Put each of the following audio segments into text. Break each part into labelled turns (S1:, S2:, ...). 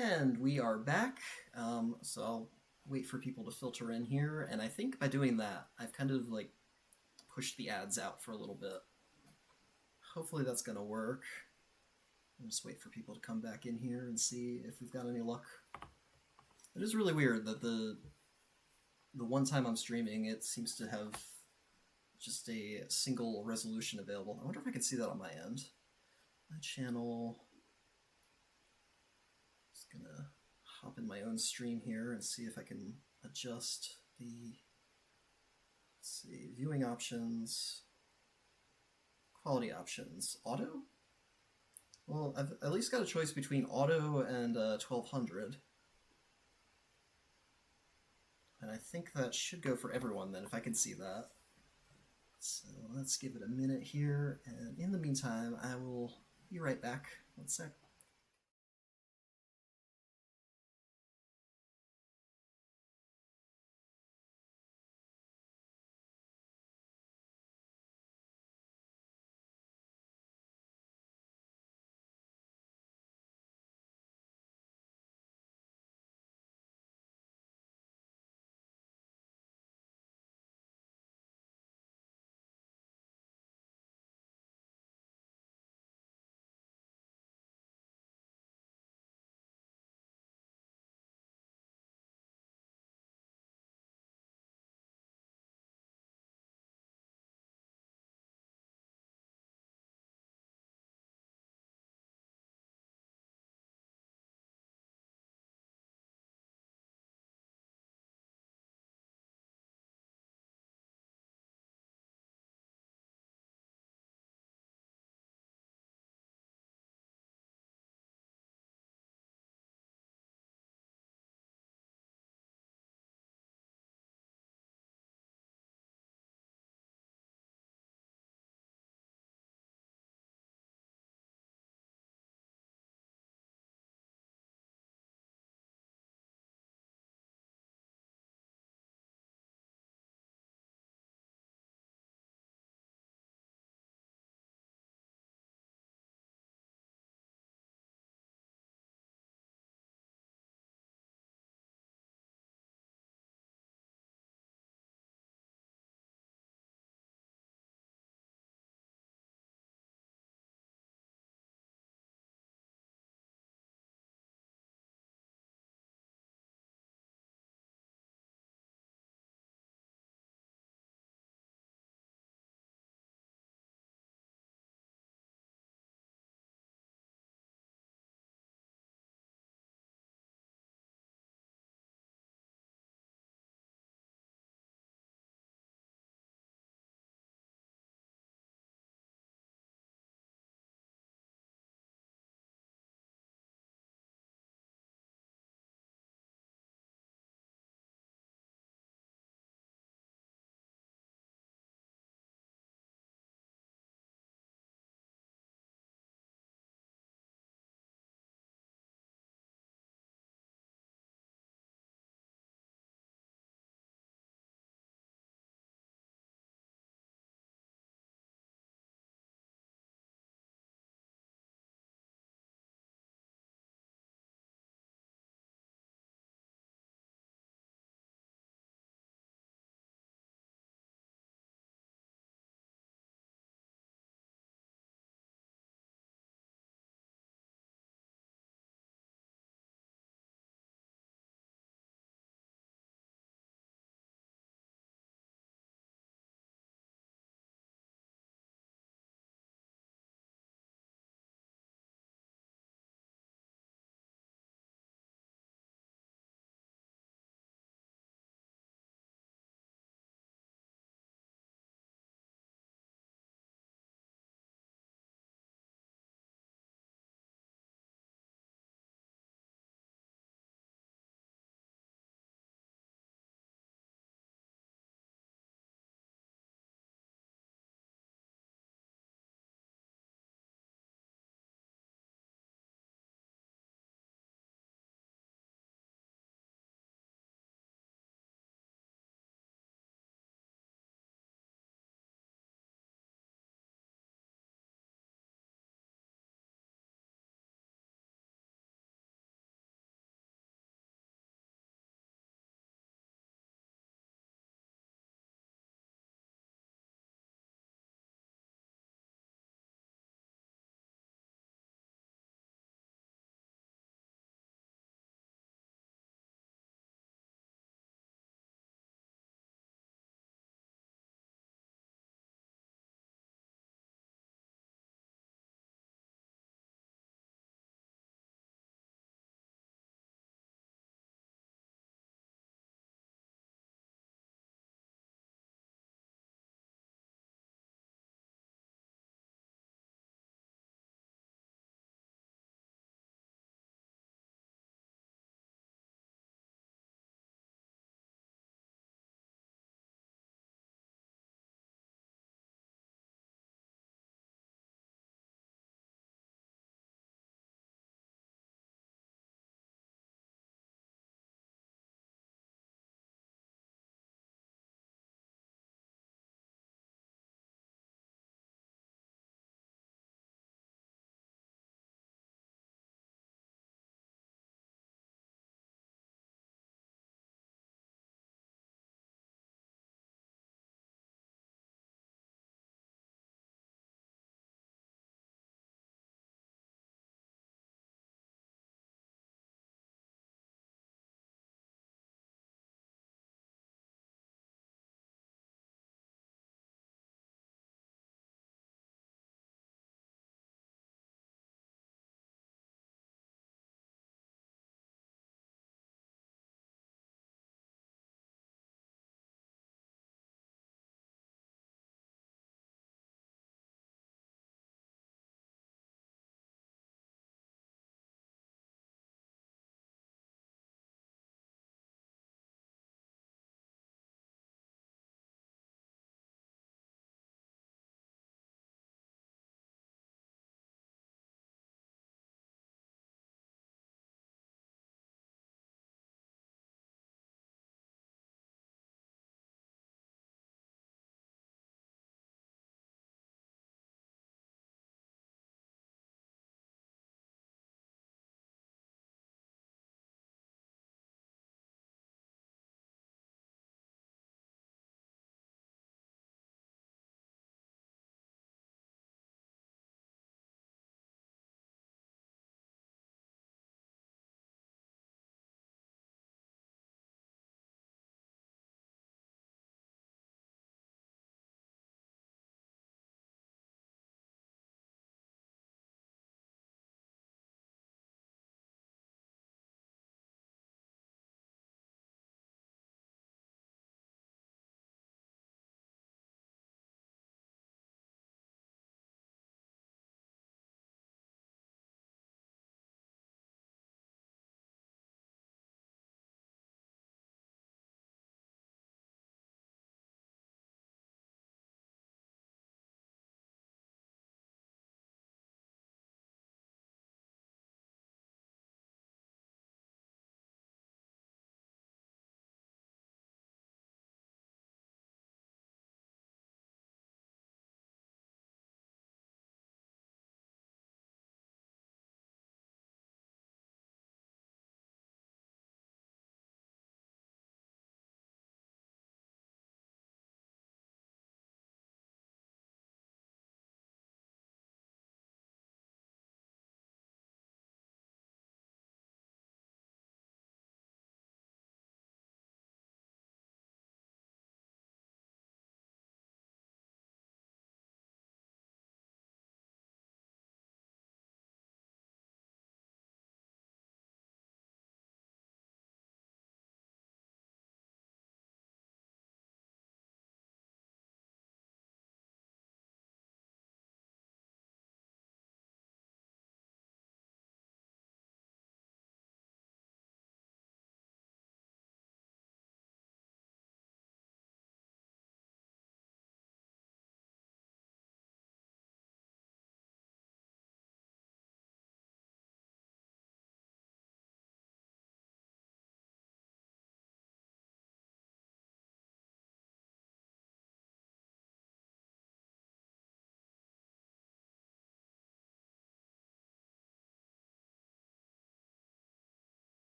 S1: And we are back. So I'll wait for people to filter in here, and I think by doing that, I've kind of like pushed the ads out for a little bit. Hopefully that's gonna work. I'll just wait for people to come back in here and see if we've got any luck. It is really weird that the one time I'm streaming, it seems to have just a single resolution available. I wonder if I can see that on my end. My channel. Just gonna hop in my own stream here and see if I can adjust the, let's see, viewing options, quality options, auto? Well, I've at least got a choice between auto and 1200. And I think that should go for everyone then, if I can see that. So let's give it a minute here, and in the meantime, I will be right back. 1 sec.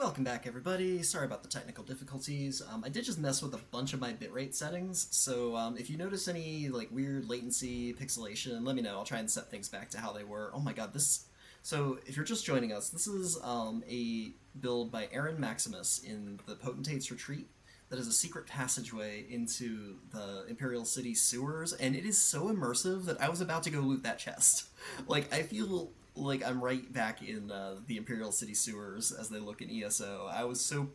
S1: Welcome back, everybody. Sorry about the technical difficulties. I did just mess with a bunch of my bitrate settings, so if you notice any like weird latency, pixelation, let me know. I'll try and set things back to how they were. Oh my god, this... So, if you're just joining us, this is a build by Aaron-Maximus in the Potentate's Retreat that is a secret passageway into the Imperial City sewers, and it is so immersive that I was about to go loot that chest. Like, I feel like I'm right back in the Imperial City sewers as they look in ESO. I was so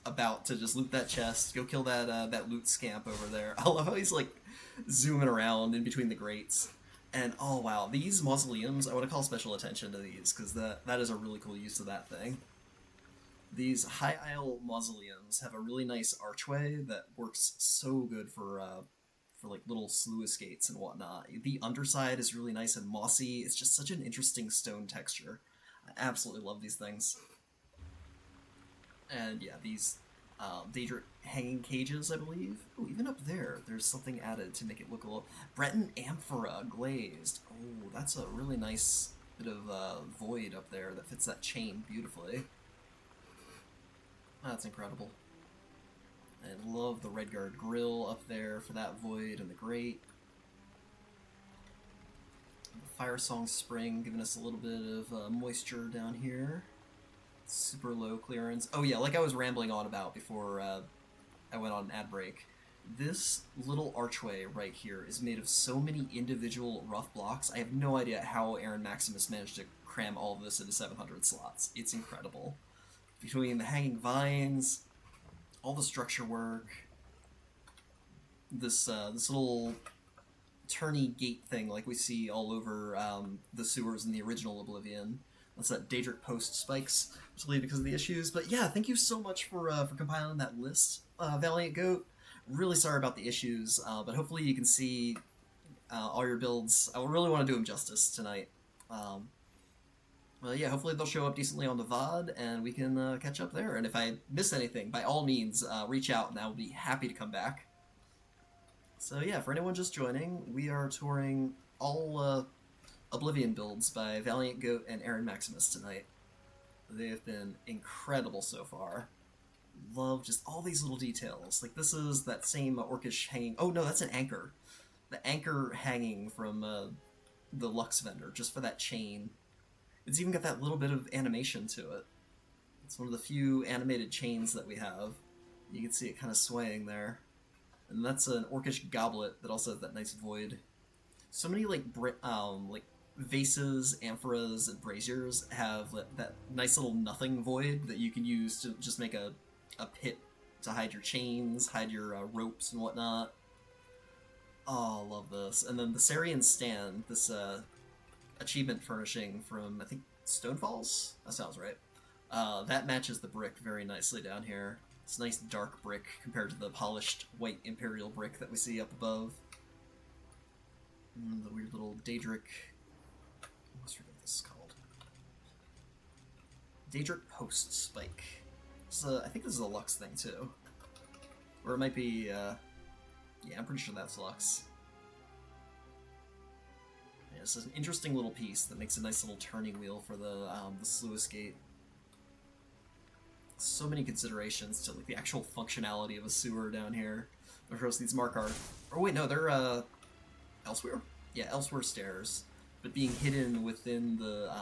S1: about to just loot that chest, go kill that loot scamp over there. I love how he's like zooming around in between the grates. And oh wow, these mausoleums, I want to call special attention to these because that is a really cool use of that thing. These high aisle mausoleums have a really nice archway that works so good for like little sluice gates and whatnot. The underside is really nice and mossy. It's just such an interesting stone texture. I absolutely love these things. And yeah, these Daedric hanging cages, I believe. Oh, even up there, there's something added to make it look a little... Breton Amphora glazed. Oh, that's a really nice bit of void up there that fits that chain beautifully. That's incredible. And love the Redguard grill up there for that void and the grate. The Fire Song Spring giving us a little bit of moisture down here. Super low clearance. Oh yeah, like I was rambling on about before I went on an ad break. This little archway right here is made of so many individual rough blocks. I have no idea how Aaron-Maximus managed to cram all of this into 700 slots. It's incredible. Between the hanging vines, all the structure work, this little turny gate thing like we see all over the sewers in the original Oblivion. That's that Daedric post spikes, particularly because of the issues. But yeah, thank you so much for compiling that list, ValiantGoat. Really sorry about the issues, but hopefully you can see all your builds. I really want to do them justice tonight. Well, yeah, hopefully they'll show up decently on the VOD, and we can catch up there. And if I miss anything, by all means, reach out, and I will be happy to come back. So yeah, for anyone just joining, we are touring all Oblivion builds by ValiantGoat and Aaron-Maximus tonight. They have been incredible so far. Love just all these little details. Like, this is that same orcish hanging... Oh, no, that's an anchor. The anchor hanging from the Lux vendor, just for that chain. It's even got that little bit of animation to it. It's one of the few animated chains that we have. You can see it kind of swaying there. And that's an orcish goblet that also has that nice void. So many like vases, amphoras, and braziers have that nice little nothing void that you can use to just make a pit to hide your chains, hide your ropes and whatnot. Oh, I love this. And then the Sarian stand, this achievement furnishing from, I think, Stonefalls? That sounds right. That matches the brick very nicely down here. It's a nice dark brick compared to the polished white Imperial brick that we see up above. And the weird little Daedric... I forget what this is called. Daedric post spike. I think this is a Lux thing too. Or it might be, yeah, I'm pretty sure that's Lux. Yeah, this is an interesting little piece that makes a nice little turning wheel for the sluice gate. So many considerations to like the actual functionality of a sewer down here. Of course, these mark our... Oh wait, no, they're elsewhere? Yeah, elsewhere stairs. But being hidden within the,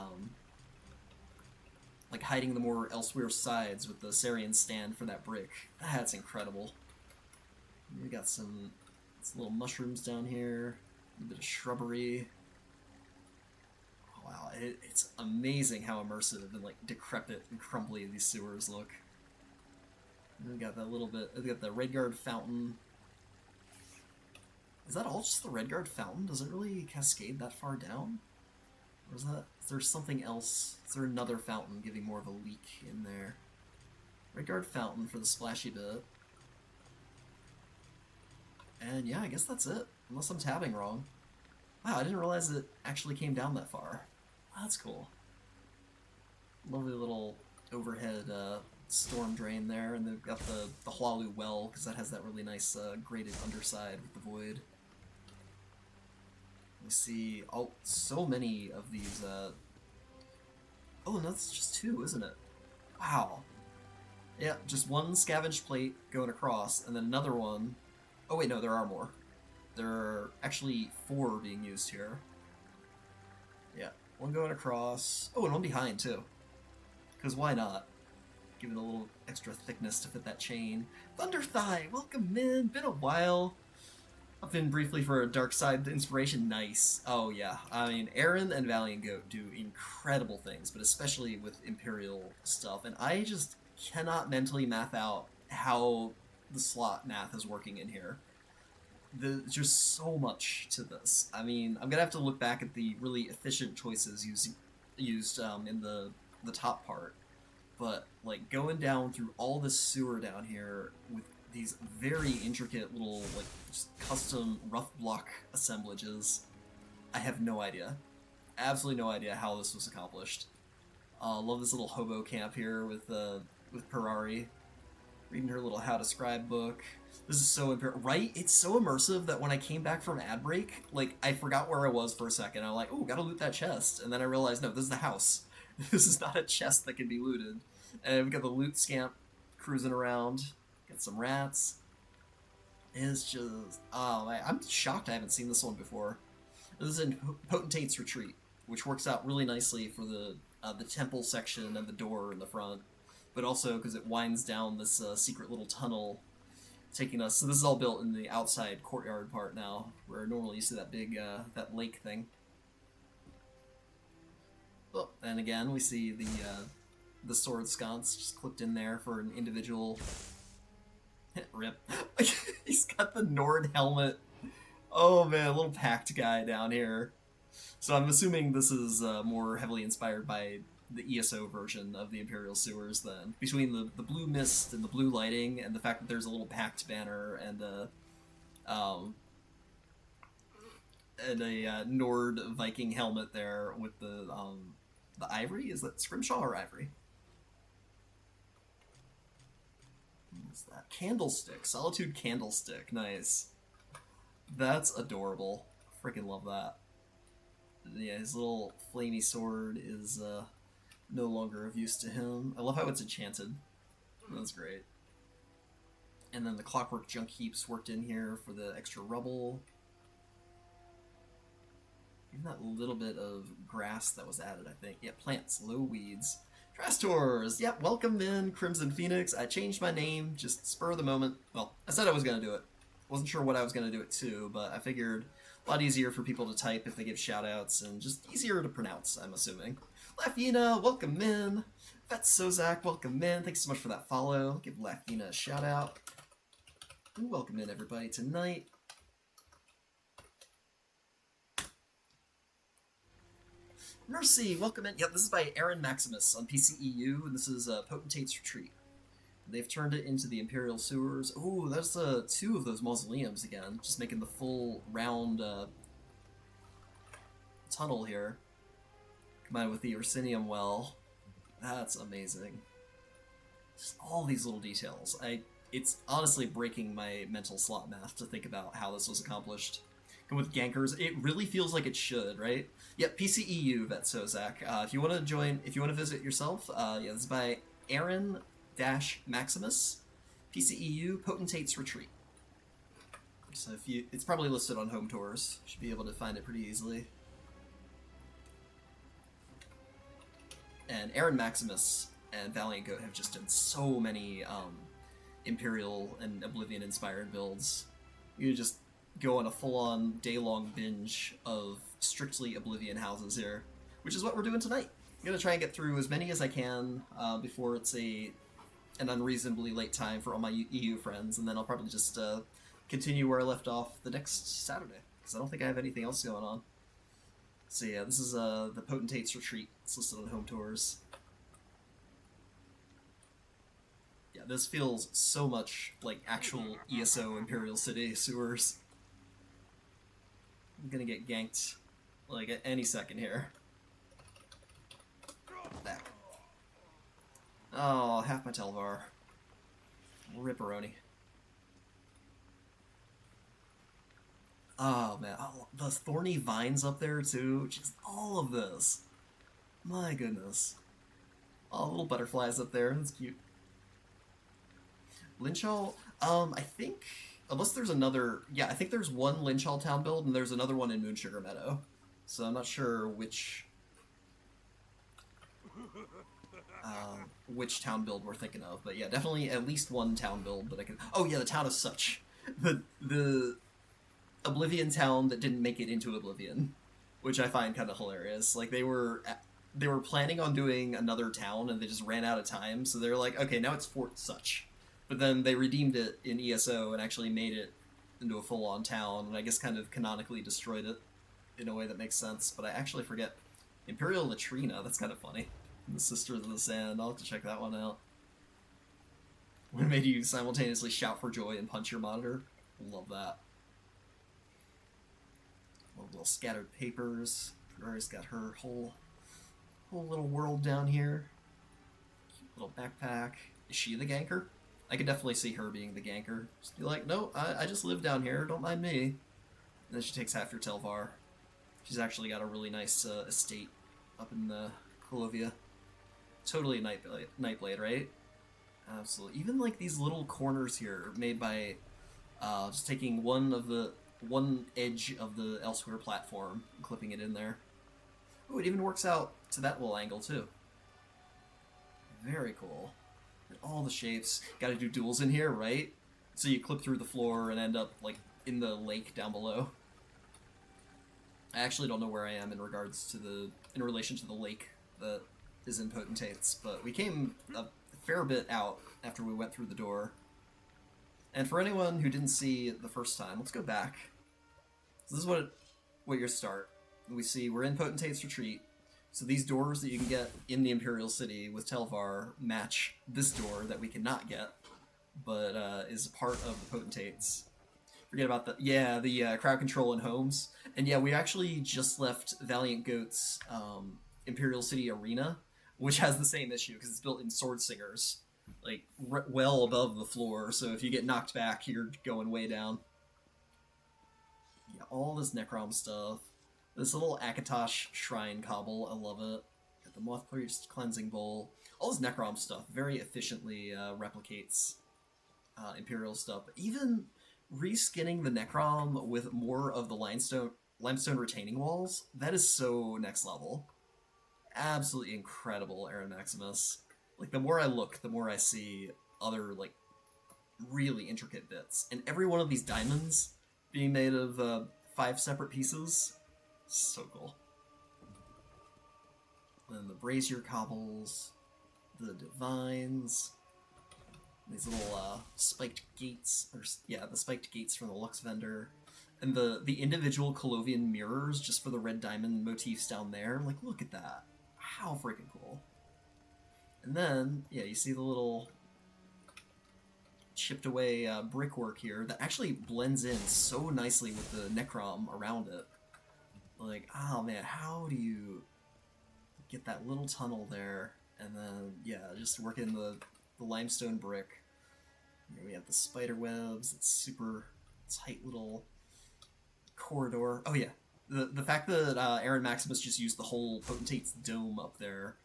S1: like hiding the more elsewhere sides with the Sarian stand for that brick. That's incredible. We got some little mushrooms down here, a bit of shrubbery. Oh, wow, it's amazing how immersive and like decrepit and crumbly these sewers look. And we got that little bit, we got the Redguard fountain. Is that all just the Redguard fountain? Does it really cascade that far down? Or is there something else? Is there another fountain giving more of a leak in there? Redguard fountain for the splashy bit. And yeah, I guess that's it. Unless I'm tabbing wrong. Wow, I didn't realize it actually came down that far. That's cool. Lovely little overhead storm drain there, and they've got the Hualu well, because that has that really nice graded underside with the void. We see so many of these. Oh, and that's just two, isn't it? Wow. Yeah, just one scavenged plate going across, and then another one. Oh wait, no, there are more. There are actually 4 being used here. Yeah, one going across. Oh, and one behind too. Because why not? Give it a little extra thickness to fit that chain. Thunder Thigh, welcome in. Been a while. I've been briefly for a Dark Side inspiration. Nice. Oh yeah. I mean, Aaron and ValiantGoat do incredible things, but especially with Imperial stuff. And I just cannot mentally math out how the slot math is working in here. There's just so much to this. I mean, I'm gonna have to look back at the really efficient choices used in the top part, but like going down through all this sewer down here with these very intricate little like just custom rough block assemblages, I have no idea, absolutely no idea how this was accomplished. Love this little hobo camp here with Ferrari reading her little how to scribe book. This is so right. It's so immersive that when I came back from ad break, like I forgot where I was for a second. I'm like, oh, gotta loot that chest, and then I realized, no, this is the house. This is not a chest that can be looted. And we've got the loot scamp cruising around. Get some rats. It's just, oh, I'm shocked I haven't seen this one before. This is in Potentate's Retreat, which works out really nicely for the temple section and the door in the front, but also because it winds down this secret little tunnel taking us. So this is all built in the outside courtyard part now, where normally you see that big that lake thing. Oh, and again we see the sword sconce just clipped in there for an individual. Rip. He's got the Nord helmet. Oh man, a little packed guy down here. So I'm assuming this is more heavily inspired by the ESO version of the Imperial Sewers then. Between the blue mist and the blue lighting and the fact that there's a little packed banner and a Nord Viking helmet there with the ivory. Is that Scrimshaw or ivory? What's that? Candlestick. Solitude Candlestick. Nice. That's adorable. Freaking love that. Yeah, his little flamey sword is no longer of use to him. I love how it's enchanted. That's great. And then the clockwork junk heaps worked in here for the extra rubble. Even that little bit of grass that was added, I think. Yeah, plants, low weeds. Trastors! Yep, welcome in, Crimson Phoenix. I changed my name, just spur of the moment. Well, I said I was going to do it. Wasn't sure what I was going to do it to, but I figured a lot easier for people to type if they give shoutouts, and just easier to pronounce, I'm assuming. Lafina, welcome in. Vet Sozak, welcome in. Thanks so much for that follow. Give Lafina a shout out. And welcome in, everybody, tonight. Mercy, welcome in. Yep, this is by Aaron-Maximus on PCEU, and this is Potentate's Retreat. They've turned it into the Imperial Sewers. Ooh, there's 2 of those mausoleums again, just making the full round tunnel here. Combined with the Ursinium well. That's amazing. Just all these little details. It's honestly breaking my mental slot math to think about how this was accomplished. And with gankers, it really feels like it should, right? Yep, PCEU, Vet Sozak. If you want to join, if you want to visit yourself, yeah, this is by Aaron-Maximus, PCEU, Potentate's Retreat. So if you, it's probably listed on home tours. Should be able to find it pretty easily. And Aaron-Maximus and ValiantGoat have just done so many Imperial and Oblivion inspired builds. You just go on a full-on day-long binge of strictly Oblivion houses here, which is what we're doing tonight. I'm gonna try and get through as many as I can before it's an unreasonably late time for all my EU friends, and then I'll probably just continue where I left off the next Saturday, because I don't think I have anything else going on. So yeah, this is the Potentate's Retreat. It's listed on home tours. Yeah, this feels so much like actual ESO Imperial City sewers. I'm gonna get ganked like at any second here. Back. Oh, half my Telvar. Ripperoni. Oh man, oh, the thorny vines up there too. Just all of this. My goodness. Oh, little butterflies up there. That's cute. Lynch Hall. I think unless there's another. Yeah, I think there's one Lynch Hall town build, and there's another one in Moonsugar Meadow. So I'm not sure which town build we're thinking of, but yeah, definitely at least one town build that I can. Oh yeah, the town of Such, the Oblivion town that didn't make it into Oblivion, which I find kind of hilarious. Like they were planning on doing another town and they just ran out of time, so they're like, okay, now it's Fort Such, but then they redeemed it in ESO and actually made it into a full-on town, and I guess kind of canonically destroyed it in a way that makes sense. But I actually forget Imperial Latrina. That's kind of funny. The Sisters of the Sand. I'll have to check that one out. What made you simultaneously shout for joy and punch your monitor? Love that. Little scattered papers. Ferrari's got her whole little world down here. Cute little backpack. Is she the ganker? I could definitely see her being the ganker. Just be like, no, I just live down here. Don't mind me. And then she takes half your Telvar. She's actually got a really nice estate up in the Colovia. Totally a Nightblade, right? Absolutely. Even like these little corners here made by just taking one edge of the Elsewhere platform and clipping it in there. Oh, it even works out to that little angle too. Very cool. And all the shapes. Gotta do duels in here, right? So you clip through the floor and end up like in the lake down below. I actually don't know where I am in relation to the lake that is in Potentates, but we came a fair bit out after we went through the door. And for anyone who didn't see it the first time, let's go back. So this is what your start. We see we're in Potentate's Retreat. So these doors that you can get in the Imperial City with Telvar match this door that we cannot get, but is part of the Potentates. Forget about the crowd control and homes. And yeah, we actually just left ValiantGoat's Imperial City Arena, which has the same issue because it's built in Sword Singers, like well above the floor. So if you get knocked back, you're going way down. Yeah, all this Necrom stuff. This little Akatosh Shrine cobble, I love it. Got the Moth Priest Cleansing Bowl. All this Necrom stuff very efficiently replicates Imperial stuff. But even reskinning the Necrom with more of the limestone retaining walls, that is so next level. Absolutely incredible, Aaron-Maximus. Like, the more I look, the more I see other, like, really intricate bits. And every one of these diamonds being made of 5 separate pieces, so cool. And the Brazier Cobbles, the Divines, these little spiked gates, the spiked gates from the Lux Vendor, and the individual Colovian mirrors just for the red diamond motifs down there. Like, look at that. How freaking cool. And then, yeah, you see the little chipped away brickwork here that actually blends in so nicely with the Necrom around it. Like, oh man, how do you get that little tunnel there, and then, yeah, just work in the limestone brick. Here we have the spider webs, it's super tight little corridor. Oh yeah, the fact that Aaron-Maximus just used the whole Potentate's dome up there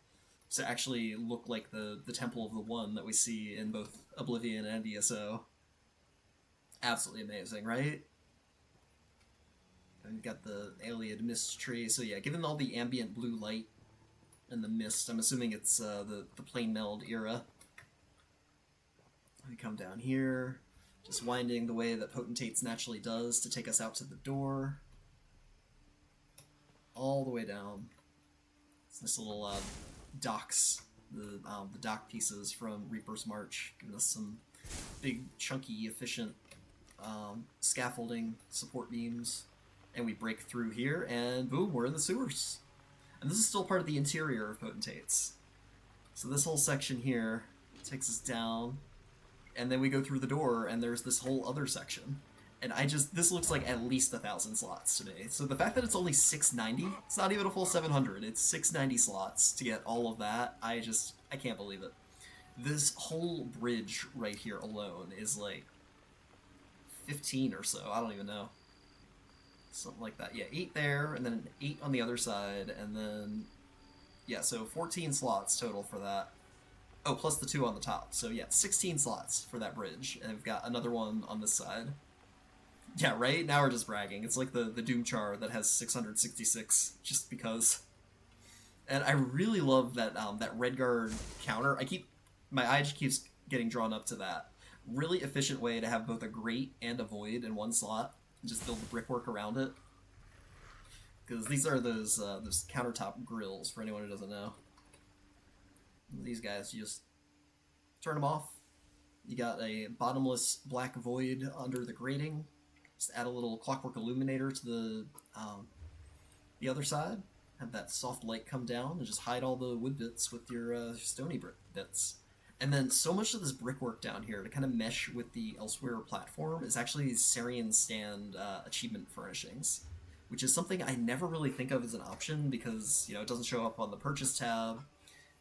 S1: to actually look like the Temple of the One that we see in both Oblivion and ESO. Absolutely amazing, right? And we've got the Allied Mist Tree, so yeah, given all the ambient blue light and the mist, I'm assuming it's the Plane Meld era. We come down here, just winding the way that Potentates naturally does to take us out to the door. All the way down. It's this little docks, the dock pieces from Reaper's March, giving us some big, chunky, efficient scaffolding support beams. And we break through here, and boom, we're in the sewers. And this is still part of the interior of Potentates. So this whole section here takes us down, and then we go through the door, and there's this whole other section. And this looks like at least 1,000 slots to me. So the fact that it's only 690, it's not even a full 700, it's 690 slots to get all of that, I can't believe it. This whole bridge right here alone is like 15 or so, I don't even know. Something like that. Yeah, 8 there, and then 8 on the other side, and then, yeah, so 14 slots total for that. Oh, plus the 2 on the top. So yeah, 16 slots for that bridge, and we've got another one on this side. Yeah, right? Now we're just bragging. It's like the Doom Char that has 666, just because. And I really love that that Redguard counter. My eye just keeps getting drawn up to that. Really efficient way to have both a grate and a void in one slot. And just build the brickwork around it. Because these are those countertop grills, for anyone who doesn't know. These guys, you just turn them off. You got a bottomless black void under the grating. Just add a little clockwork illuminator to the other side. Have that soft light come down and just hide all the wood bits with your stony brick bits. And then so much of this brickwork down here to kind of mesh with the Elsewhere platform is actually Sarian Stand achievement furnishings, which is something I never really think of as an option because, you know, it doesn't show up on the purchase tab.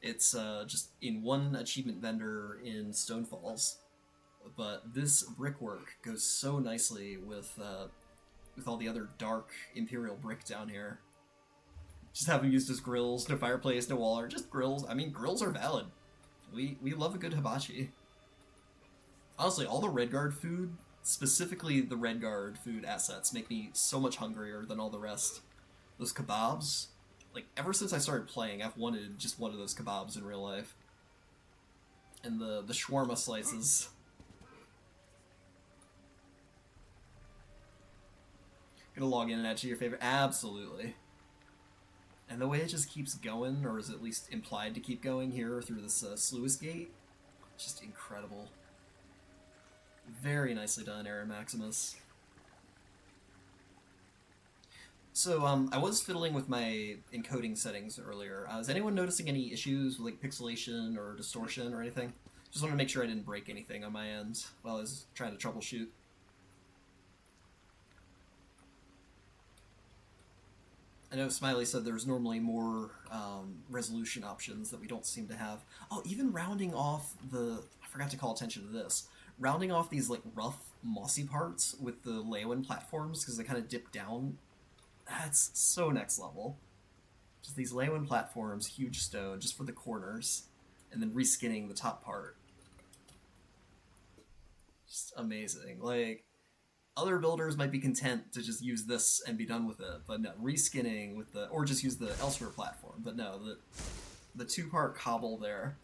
S1: It's just in one achievement vendor in Stonefalls. But this brickwork goes so nicely with all the other dark Imperial brick down here. Just have them used as grills, no fireplace, no wall art, just grills. I mean, grills are valid. We love a good hibachi. Honestly, all the Redguard food, specifically the Redguard food assets, make me so much hungrier than all the rest. Those kebabs, like, ever since I started playing, I've wanted just one of those kebabs in real life. And the shawarma slices. Gonna log in and add to your favorite? Absolutely. And the way it just keeps going, or is at least implied to keep going here through this sluice gate, just incredible. Very nicely done, Aaron-Maximus. So, I was fiddling with my encoding settings earlier. Is anyone noticing any issues with like pixelation or distortion or anything? Just want to make sure I didn't break anything on my end while I was trying to troubleshoot. I know Smiley said there's normally more resolution options that we don't seem to have. Oh, even rounding off I forgot to call attention to this. Rounding off these like rough, mossy parts with the Leeuwin platforms, because they kind of dip down. That's so next level. Just these Leeuwin platforms, huge stone, just for the corners. And then reskinning the top part. Just amazing. Like, other builders might be content to just use this and be done with it, but no, reskinning with or just use the Elsewhere platform, but no, the two-part cobble there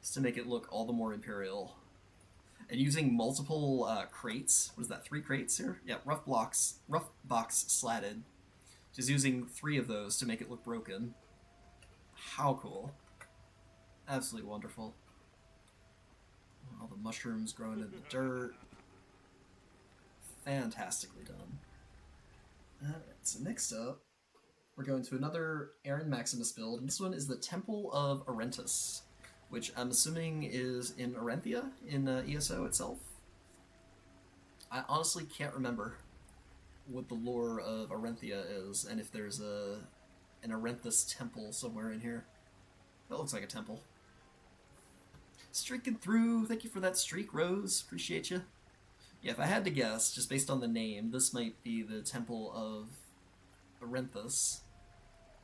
S1: is to make it look all the more Imperial. And using multiple crates, what is that, 3 crates here? Yeah, rough box slatted. Just using 3 of those to make it look broken. How cool. Absolutely wonderful. All the mushrooms growing in the dirt. Fantastically done. Alright, so next up, we're going to another Aaron-Maximus build, and this one is the Temple of Arentus, which I'm assuming is in Arenthia, in ESO itself. I honestly can't remember what the lore of Arenthia is, and if there's an Arenthus temple somewhere in here. That looks like a temple. Streaking through, thank you for that streak, Rose, appreciate you. Yeah, if I had to guess, just based on the name, this might be the Temple of Arenthus.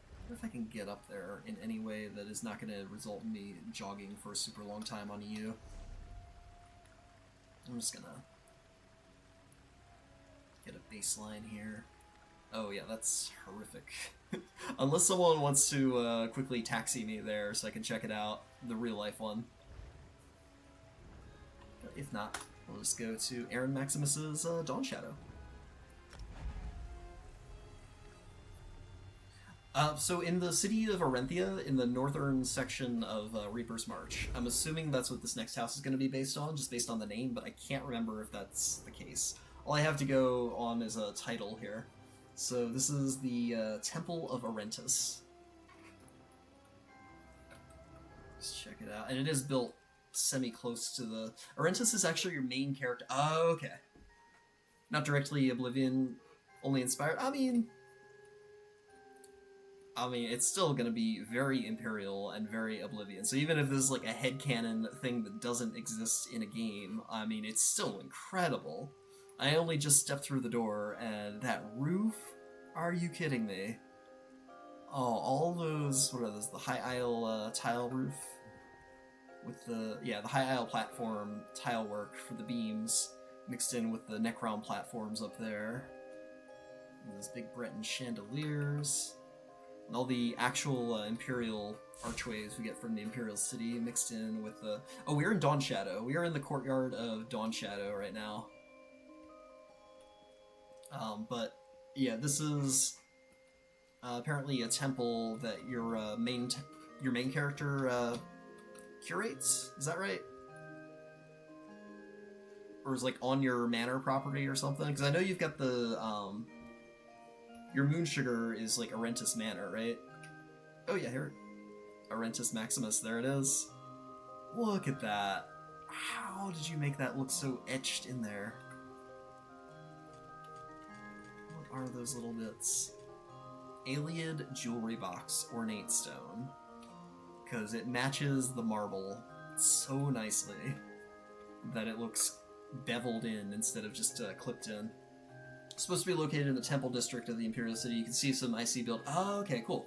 S1: I wonder if I can get up there in any way that is not going to result in me jogging for a super long time on EU. I'm just gonna get a baseline here. Oh yeah, that's horrific. Unless someone wants to quickly taxi me there so I can check it out, the real life one. But if not, we'll just go to Aaron-Maximus's Dawn Shadow. So in the city of Arenthia, in the northern section of Reaper's March, I'm assuming that's what this next house is going to be based on, just based on the name, but I can't remember if that's the case. All I have to go on is a title here. So this is the Temple of Arentus. Let's check it out. And it is built semi-close to the... Arentus is actually your main character. Oh, okay. Not directly Oblivion, only inspired. I mean, it's still going to be very Imperial and very Oblivion. So even if this is like a headcanon thing that doesn't exist in a game, I mean, it's still incredible. I only just stepped through the door, and that roof? Are you kidding me? Oh, all those, what are those, the high aisle tile roof? with the high aisle platform tile work for the beams mixed in with the Necrom platforms up there. And those big Breton chandeliers. And all the actual Imperial archways we get from the Imperial City mixed in with the... Oh, we're in Dawn Shadow. We are in the courtyard of Dawn Shadow right now. But, yeah, this is apparently a temple that your main character curates? Is that right? Or is, like, on your manor property or something? Because I know you've got the, your moon sugar is, like, Arentis Manor, right? Oh, yeah, here. Aaron-Maximus, there it is. Look at that. How did you make that look so etched in there? What are those little bits? Allied jewelry box, ornate stone. Because it matches the marble so nicely that it looks beveled in instead of just clipped in. It's supposed to be located in the temple district of the Imperial City. You can see some IC build. Oh, okay, cool.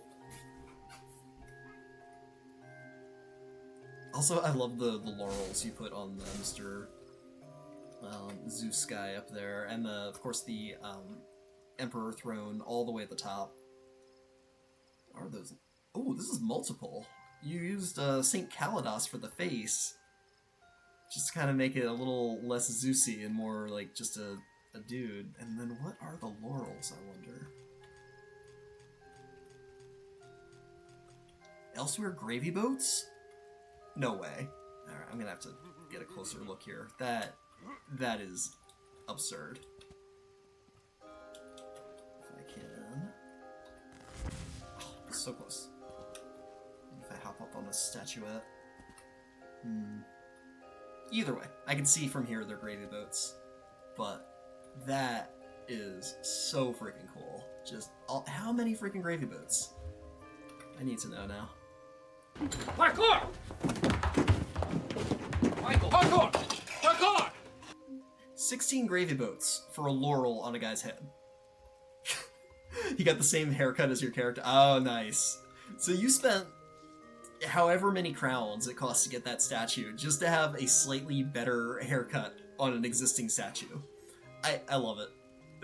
S1: Also, I love the laurels you put on the Mr. Zeus guy up there, and of course the Emperor throne all the way at the top. What are those? Oh, this is multiple. You used St. Calados for the face, just to kind of make it a little less Zeusy and more like just a dude. And then what are the laurels, I wonder? Elsewhere gravy boats? No way. Alright, I'm gonna have to get a closer look here. That is absurd. If I can... Oh, so close. If I hop up on this statuette. Either way, I can see from here they're gravy boats. But that is so freaking cool. Just, how many freaking gravy boats? I need to know now.
S2: Parkour! Michael, parkour! Parkour!
S1: 16 gravy boats for a laurel on a guy's head. He got the same haircut as your character. Oh, nice. So you spent however many crowns it costs to get that statue just to have a slightly better haircut on an existing statue. I love it.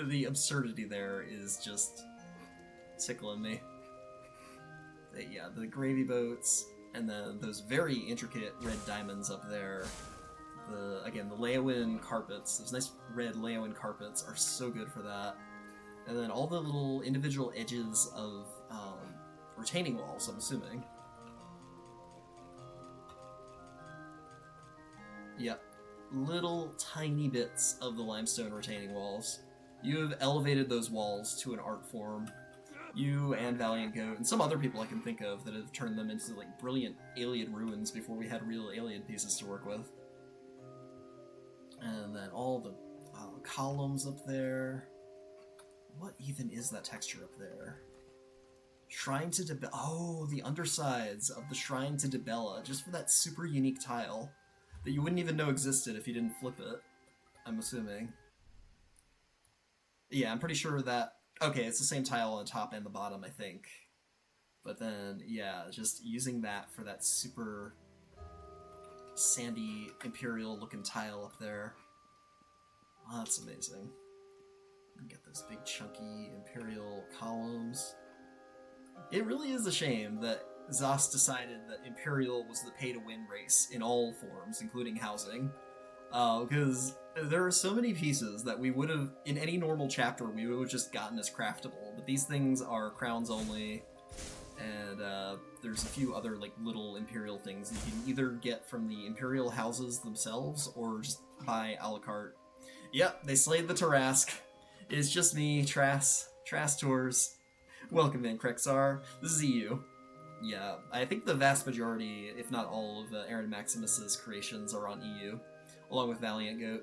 S1: The absurdity there is just tickling me. Yeah, the gravy boats, and then those very intricate red diamonds up there. Again, the Leowin carpets, those nice red Leowin carpets are so good for that. And then all the little individual edges of retaining walls, I'm assuming. Yep, little tiny bits of the limestone retaining walls. You have elevated those walls to an art form. You and ValiantGoat, and some other people I can think of that have turned them into like brilliant alien ruins before we had real alien pieces to work with. And then all the columns up there. What even is that texture up there? Shrine to Debella. Oh, the undersides of the Shrine to Debella, just for that super unique tile that you wouldn't even know existed if you didn't flip it, I'm assuming. Yeah, I'm pretty sure that... Okay, it's the same tile on the top and the bottom, I think. But then, yeah, just using that for that super sandy Imperial-looking tile up there. Oh, that's amazing. You get those big chunky Imperial columns. It really is a shame that Zos decided that Imperial was the pay-to-win race in all forms, including housing. Because there are so many pieces that we would have, in any normal chapter, we would have just gotten as craftable. But these things are crowns only, and there's a few other like little Imperial things that you can either get from the Imperial houses themselves, or just buy a la carte. Yep, they slayed the Tarask. It's just me, Trass Tours. Welcome in, Krexar. This is EU. Yeah, I think the vast majority, if not all, of Aaron-Maximus's creations are on EU, along with ValiantGoat.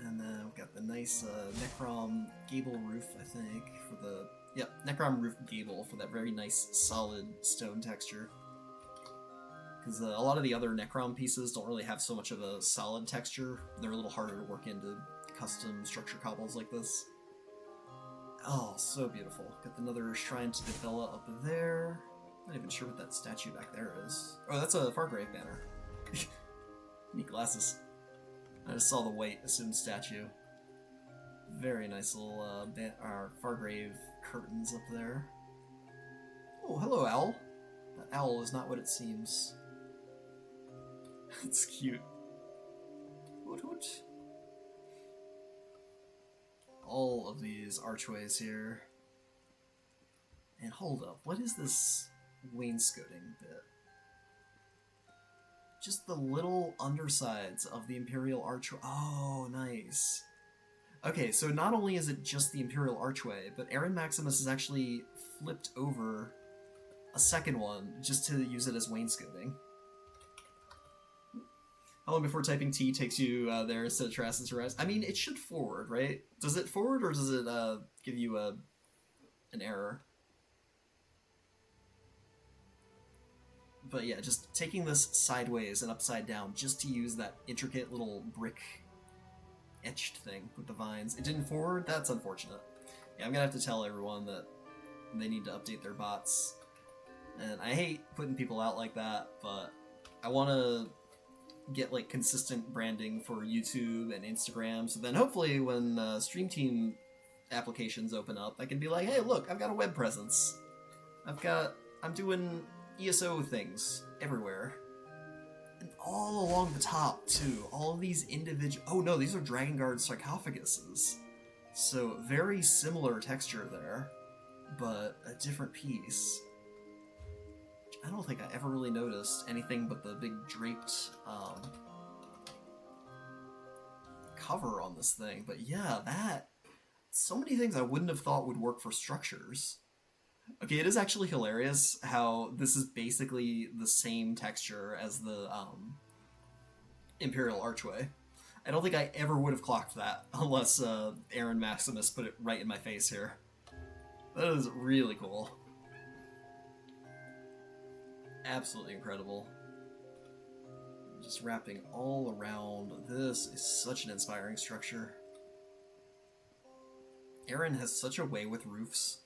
S1: And then we've got the nice Necrom gable roof, I think, for the... Yep, Necrom roof gable for that very nice, solid stone texture. Because a lot of the other Necrom pieces don't really have so much of a solid texture. They're a little harder to work into custom structure cobbles like this. Oh, so beautiful. Got another Shrine to Debella up there. Not even sure what that statue back there is. Oh, that's a Fargrave banner. Neat glasses. I just saw the white assumed statue. Very nice little Fargrave curtains up there. Oh, hello, owl. That owl is not what it seems. It's cute. Hoot hoot. All of these archways here. And hold up, what is this wainscoting bit? Just the little undersides of the Imperial Archway. Oh, nice. Okay, so not only is it just the Imperial Archway, but Aaron-Maximus has actually flipped over a second one just to use it as wainscoting. How long before typing T takes you there instead of Terrasses Rise? I mean, it should forward, right? Does it forward, or does it give you an error? But yeah, just taking this sideways and upside down just to use that intricate little brick etched thing with the vines. It didn't forward? That's unfortunate. Yeah, I'm gonna have to tell everyone that they need to update their bots. And I hate putting people out like that, but I want to get like consistent branding for YouTube and Instagram, so then hopefully when Stream Team applications open up, I can be like, hey, look, I've got a web presence. I'm doing ESO things everywhere. And all along the top, too. All of these individual... Oh no, these are Dragon Guard sarcophaguses. So, very similar texture there, but a different piece. I don't think I ever really noticed anything but the big draped cover on this thing. But yeah, that... So many things I wouldn't have thought would work for structures. Okay, it is actually hilarious how this is basically the same texture as the Imperial Archway. I don't think I ever would have clocked that unless Aaron-Maximus put it right in my face here. That is really cool. Absolutely incredible. Just wrapping all around. This is such an inspiring structure. Aaron has such a way with roofs.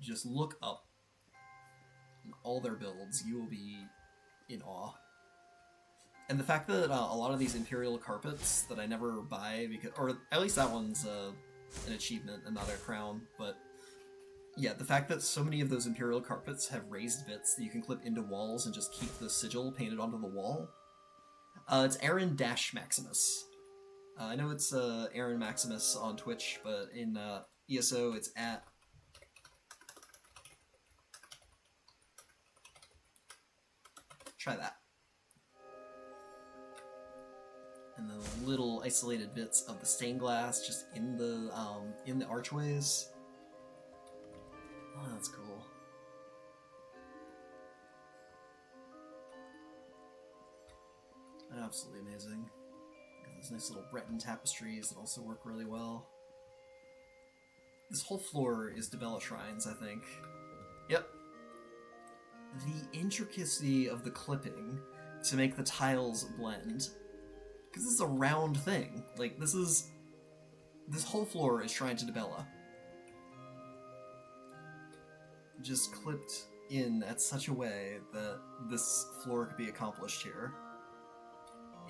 S1: Just look up in all their builds, you will be in awe. And the fact that a lot of these Imperial carpets that I never buy, because, or at least that one's an achievement and not a crown, but yeah, the fact that so many of those Imperial carpets have raised bits that you can clip into walls and just keep the sigil painted onto the wall. It's Aaron-Maximus. I know it's Aaron-Maximus on Twitch, but in ESO it's at... Try that. And the little isolated bits of the stained glass just in the archways. Oh, that's cool. Absolutely amazing. Got those nice little Breton tapestries that also work really well. This whole floor is Dibella shrines, I think. Yep. The intricacy of the clipping to make the tiles blend. Because this is a round thing. Like, this whole floor is Shrine to Dibella. Just clipped in at such a way that this floor could be accomplished here.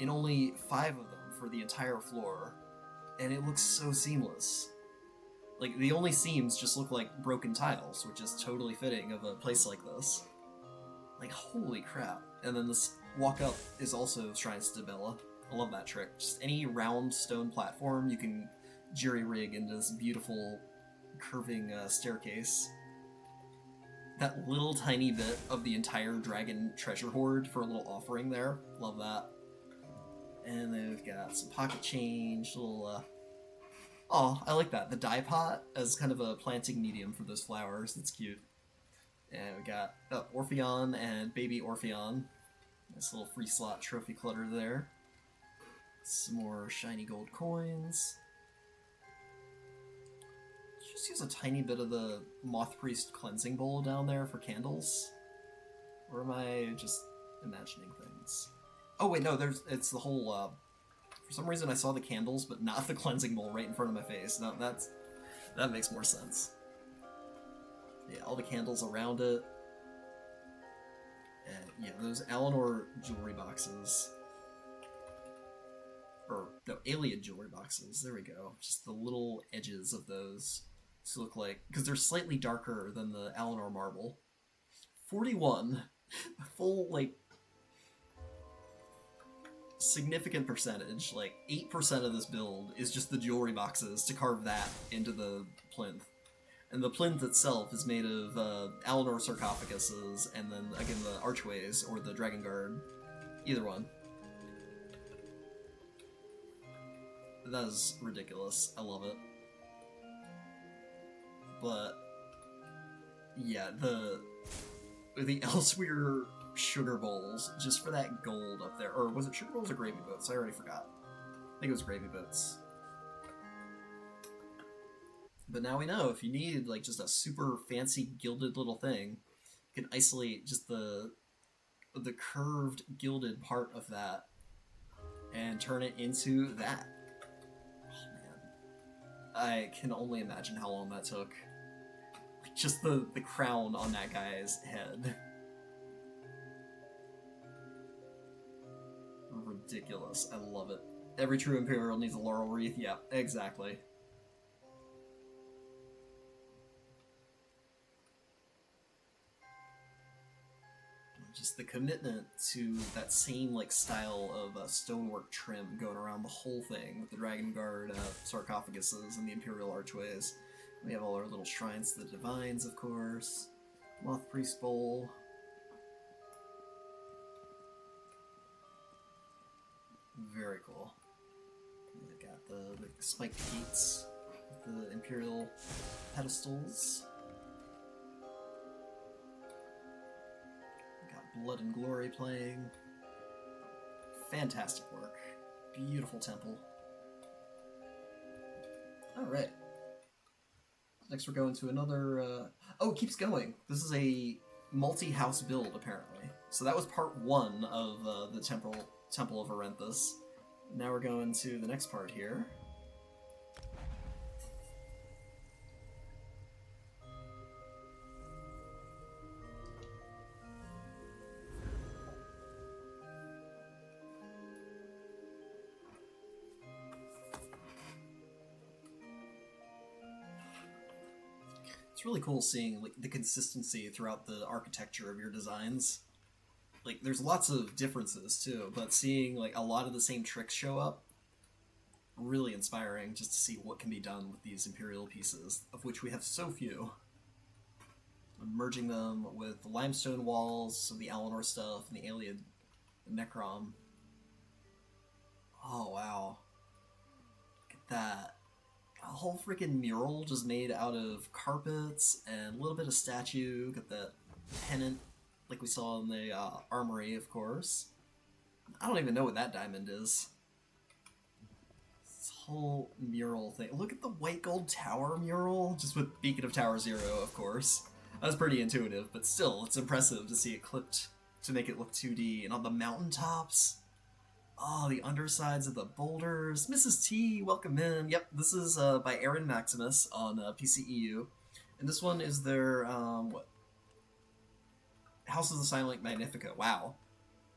S1: In only 5 of them for the entire floor. And it looks so seamless. Like, the only seams just look like broken tiles, which is totally fitting of a place like this. Like, holy crap. And then this walk up is also Shrines to Dibella. I love that trick. Just any round stone platform you can jury-rig into this beautiful curving staircase. That little tiny bit of the entire dragon treasure hoard for a little offering there. Love that. And then we've got some pocket change, little, oh, I like that. The dye pot as kind of a planting medium for those flowers. That's cute. And we got Orpheon and Baby Orpheon. Nice little free slot trophy clutter there. Some more shiny gold coins. Just use a tiny bit of the Moth Priest cleansing bowl down there for candles. Or am I just imagining things? Oh wait, no, it's the whole, for some reason I saw the candles, but not the cleansing bowl right in front of my face. No, that makes more sense. Yeah, all the candles around it. And yeah, those Alinor jewelry boxes. Or, no, alien jewelry boxes. There we go. Just the little edges of those to look like... Because they're slightly darker than the Alinor marble. 41. Full, like... significant percentage. Like, 8% of this build is just the jewelry boxes to carve that into the plinth. And the plinth itself is made of Alinor sarcophaguses, and then, again, the archways, or the Dragon Guard. Either one. That is ridiculous. I love it. But, yeah, the Elsewhere sugar bowls, just for that gold up there. Or was it sugar bowls or gravy boats? I already forgot. I think it was gravy boats. But now we know, if you need, like, just a super fancy gilded little thing, you can isolate just the curved gilded part of that and turn it into that. Oh, man. I can only imagine how long that took. Just the crown on that guy's head. Ridiculous. I love it. Every true Imperial needs a laurel wreath. Yeah, exactly. Just the commitment to that same like style of stonework trim going around the whole thing with the Dragon Guard sarcophaguses and the Imperial archways. We have all our little shrines to the Divines, of course. Moth Priest Bowl. Very cool. We got the spiked gates with the Imperial pedestals. Blood and Glory playing. Fantastic work. Beautiful temple. Alright. Next we're going to another... Oh, it keeps going. This is a multi-house build, apparently. So that was part 1 of the Temple of Arenthus. Now we're going to the next part here. It's really cool seeing like the consistency throughout the architecture of your designs. Like, there's lots of differences too, but seeing like a lot of the same tricks show up, really inspiring just to see what can be done with these Imperial pieces, of which we have so few. Merging them with the limestone walls, some of the Alinor stuff, and the alien Necrom. Oh wow. Look at that. A whole freaking mural just made out of carpets and a little bit of statue. Got that pennant like we saw in the armory, of course. I don't even know what that diamond is. This whole mural thing. Look at the white gold tower mural, just with Beacon of Tower Zero, of course. That was pretty intuitive, but still, it's impressive to see it clipped to make it look 2D. And on the mountaintops, oh, the undersides of the boulders. Mrs. T, welcome in. Yep, this is by Aaron-Maximus on PCEU. And this one is their, what? House of the Silent Magnifico. Wow.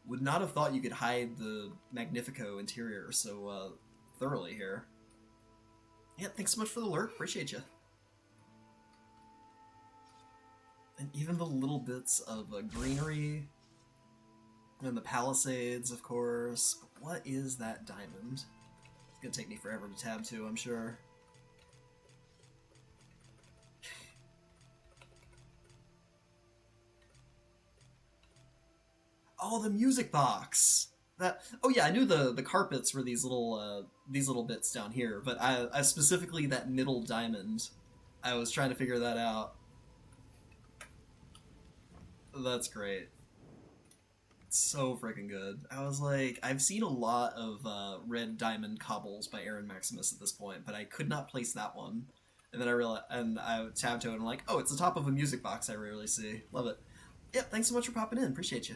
S1: Would not have thought you could hide the Magnifico interior so thoroughly here. Yeah, thanks so much for the lurk. Appreciate you. And even the little bits of greenery and the palisades, of course. But what is that diamond? It's gonna take me forever to tab to, I'm sure. Oh, the music box. That. Oh yeah, I knew the carpets were these little bits down here, but I specifically that middle diamond. I was trying to figure that out. That's great. It's so freaking good. I was like, I've seen a lot of red diamond cobbles by Aaron-Maximus at this point, but I could not place that one. And then I realized, and I tabbed to it and I'm like, oh, it's the top of a music box I rarely see. Love it. Yep, thanks so much for popping in. Appreciate you.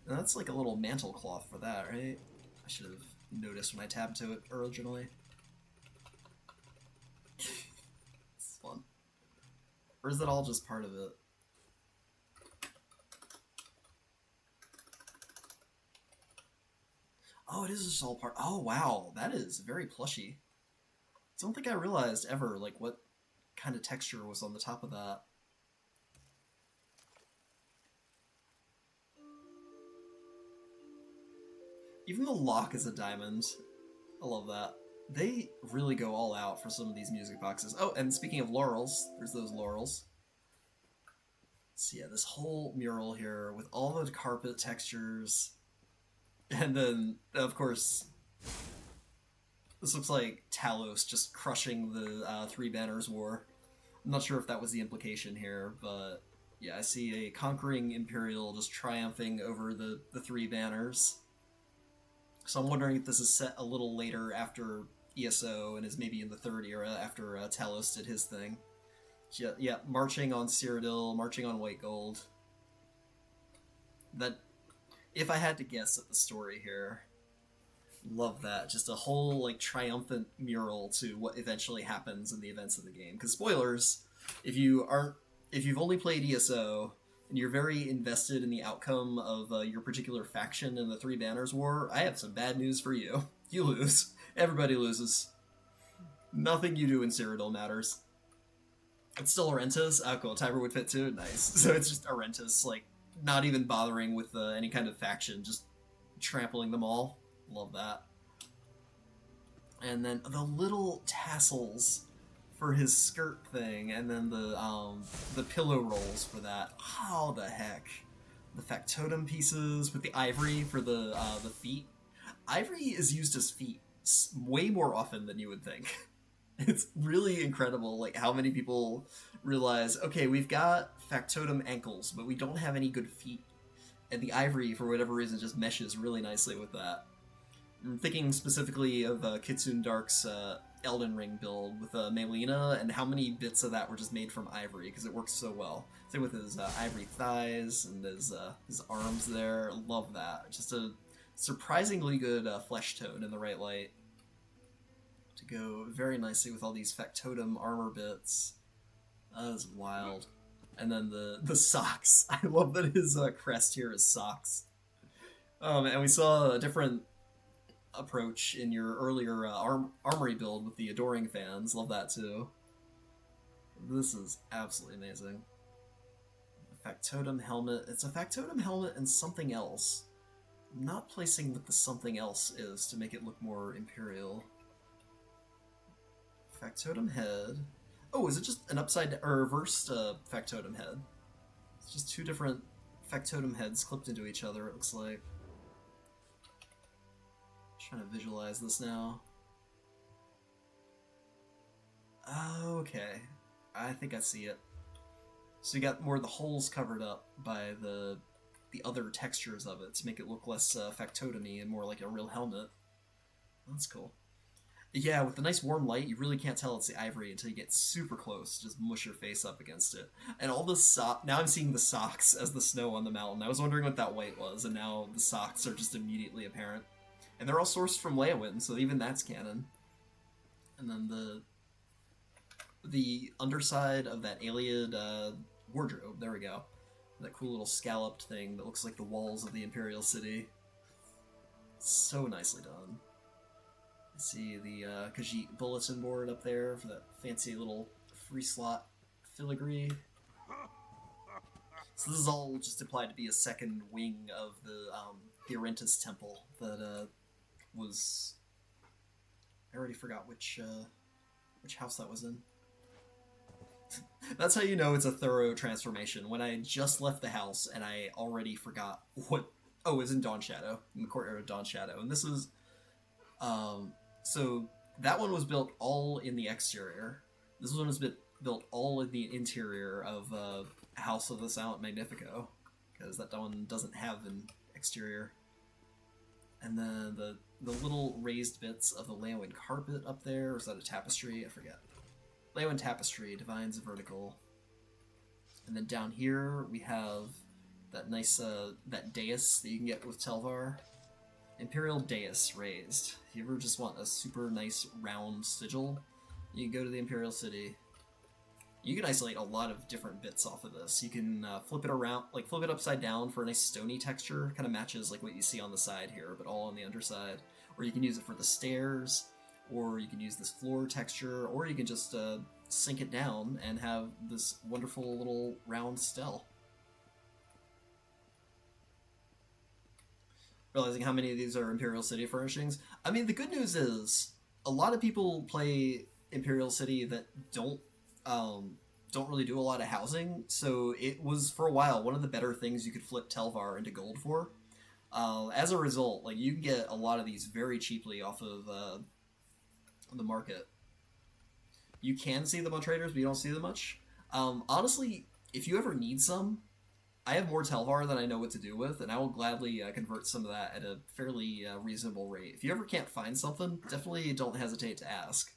S1: And that's like a little mantle cloth for that, right? I should have noticed when I tabbed to it originally. It's fun. Or is that all just part of it? Oh, it is just all part. Oh, wow. That is very plushy. Don't think I realized ever, like, what kind of texture was on the top of that. Even the lock is a diamond. I love that. They really go all out for some of these music boxes. Oh, and speaking of laurels, there's those laurels. So yeah, this whole mural here with all the carpet textures. And then, of course, this looks like Talos just crushing the Three Banners War. I'm not sure if that was the implication here, but yeah, I see a conquering Imperial just triumphing over the Three Banners. So I'm wondering if this is set a little later after ESO and is maybe in the third era after Talos did his thing. Yeah, marching on Cyrodiil, marching on White Gold. That, if I had to guess at the story here, love that. Just a whole like triumphant mural to what eventually happens in the events of the game. Because spoilers, if you've only played ESO and you're very invested in the outcome of your particular faction in the Three Banners War, I have some bad news for you. You lose. Everybody loses. Nothing you do in Cyrodiil matters. It's still Arentas. Oh, cool. Tiber would fit too. Nice. So it's just Arentas, like, not even bothering with any kind of faction, just trampling them all. Love that. And then the little tassels for his skirt thing, and then the pillow rolls for that. How the heck? The factotum pieces with the ivory for the feet. Ivory is used as feet way more often than you would think. It's really incredible, like, how many people realize, okay, we've got factotum ankles, but we don't have any good feet. And the ivory, for whatever reason, just meshes really nicely with that. I'm thinking specifically of Kitsune Dark's Elden Ring build with Melina, and how many bits of that were just made from ivory, because it works so well. Same with his ivory thighs and his arms there. Love that. Just a surprisingly good flesh tone in the right light to go very nicely with all these factotum armor bits. That is wild. And then the socks. I love that his crest here is socks. And we saw a different approach in your earlier armory build with the Adoring fans. Love that too. This is absolutely amazing. A factotum helmet. It's a factotum helmet and something else. I'm not placing what the something else is to make it look more imperial. Factotum head. Oh, is it just an upside or reversed factotum head? It's just two different factotum heads clipped into each other, it looks like. Trying to visualize this now. Okay, I think I see it. So you got more of the holes covered up by the other textures of it to make it look less factotum-y and more like a real helmet. That's cool. Yeah, with the nice warm light, you really can't tell it's the ivory until you get super close. Just mush your face up against it. And all the now I'm seeing the socks as the snow on the mountain. I was wondering what that white was, and now the socks are just immediately apparent. And they're all sourced from Leowin, so even that's canon. And then the underside of that Iliad wardrobe, there we go. That cool little scalloped thing that looks like the walls of the Imperial City. So nicely done. I see the Khajiit bulletin board up there for that fancy little free slot filigree. So this is all just implied to be a second wing of the Arentas temple that was... I already forgot which house that was in. That's how you know it's a thorough transformation. When I just left the house and I already forgot what... Oh, it was in Dawn Shadow, in the courtyard of Dawn Shadow. And this is... So that one was built all in the exterior. This one was built all in the interior of House of the Silent Magnifico, because that one doesn't have an exterior. And then the little raised bits of the Leowin carpet up there, or is that a tapestry? I forget. Leowin tapestry, Divine's vertical. And then down here we have that nice that dais that you can get with Telvar. Imperial dais raised. If you ever just want a super nice round sigil, you can go to the Imperial City. You can isolate a lot of different bits off of this. You can flip it around, like flip it upside down for a nice stony texture, kind of matches like what you see on the side here, but all on the underside. Or you can use it for the stairs, or you can use this floor texture, or you can just sink it down and have this wonderful little round stele. Realizing how many of these are Imperial City furnishings. I mean, the good news is a lot of people play Imperial City that don't really do a lot of housing, so it was for a while one of the better things you could flip Telvar into gold for. As a result, like you can get a lot of these very cheaply off of the market. You can see them on traders, but you don't see them much. Honestly, if you ever need some, I have more Telvar than I know what to do with, and I will gladly convert some of that at a fairly reasonable rate. If you ever can't find something, definitely don't hesitate to ask.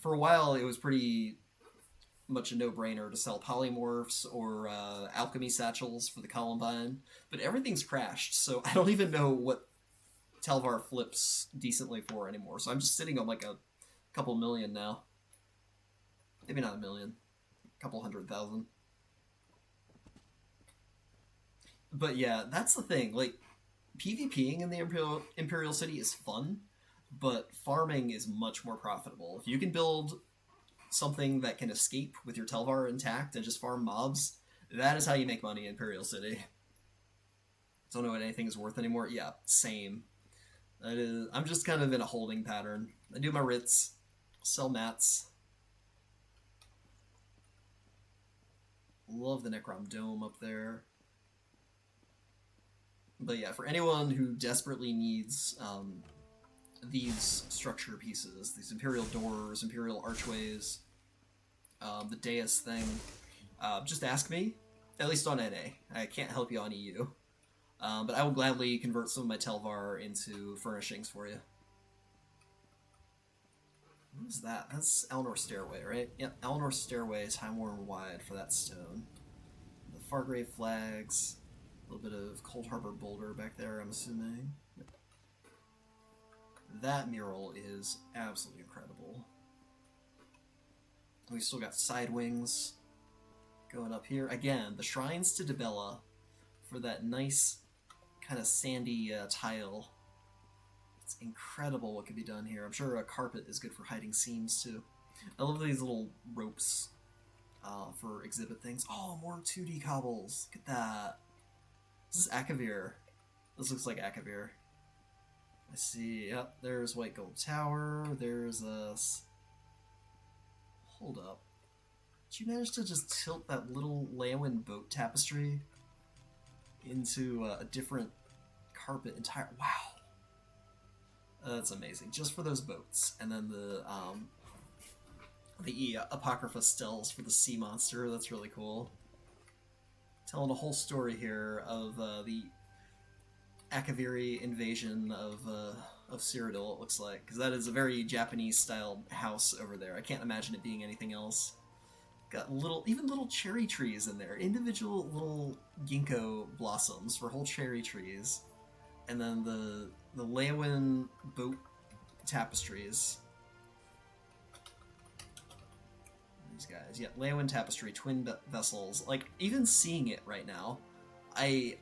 S1: For a while, it was pretty much a no-brainer to sell polymorphs or alchemy satchels for the Columbine, but everything's crashed, so I don't even know what Telvar flips decently for anymore. So I'm just sitting on like a couple million now. Maybe not a million. A couple 100,000. But yeah, that's the thing. Like, PvPing in the Imperial City is fun, but farming is much more profitable. If you can build something that can escape with your Telvar intact and just farm mobs, that is how you make money in Imperial City. Don't know what anything is worth anymore. Yeah, same. I'm just kind of in a holding pattern. I do my writs, sell mats. Love the Necrom Dome up there. But yeah, for anyone who desperately needs these structure pieces, these Imperial doors, Imperial archways, the dais thing, just ask me, at least on NA. I can't help you on EU. But I will gladly convert some of my Telvar into furnishings for you. What is that? That's Elnor Stairway, right? Yep, Elnor Stairway, time-worn wide for that stone. The Fargrave flags, a little bit of Cold Harbor Boulder back there, I'm assuming. Yep. That mural is absolutely incredible. We still got side wings going up here. Again, the shrines to Dibella for that nice kind of sandy tile. It's incredible what can be done here. I'm sure a carpet is good for hiding seams too. I love these little ropes for exhibit things. Oh, more 2D cobbles. Look at that. This is Akavir. This looks like Akavir. I see. Yep, there's White Gold Tower. There's a... Hold up. Did you manage to just tilt that little Leowin boat tapestry into a different carpet entire... Wow. That's amazing. Just for those boats. And then the Apocrypha steles for the sea monster. That's really cool. Telling a whole story here of the Akaviri invasion of Cyrodiil, it looks like. Because that is a very Japanese-styled house over there. I can't imagine it being anything else. Got even little cherry trees in there. Individual little ginkgo blossoms for whole cherry trees. And then the Leowin boat tapestries. These guys. Yeah, Leowin tapestry, twin vessels. Like, even seeing it right now, I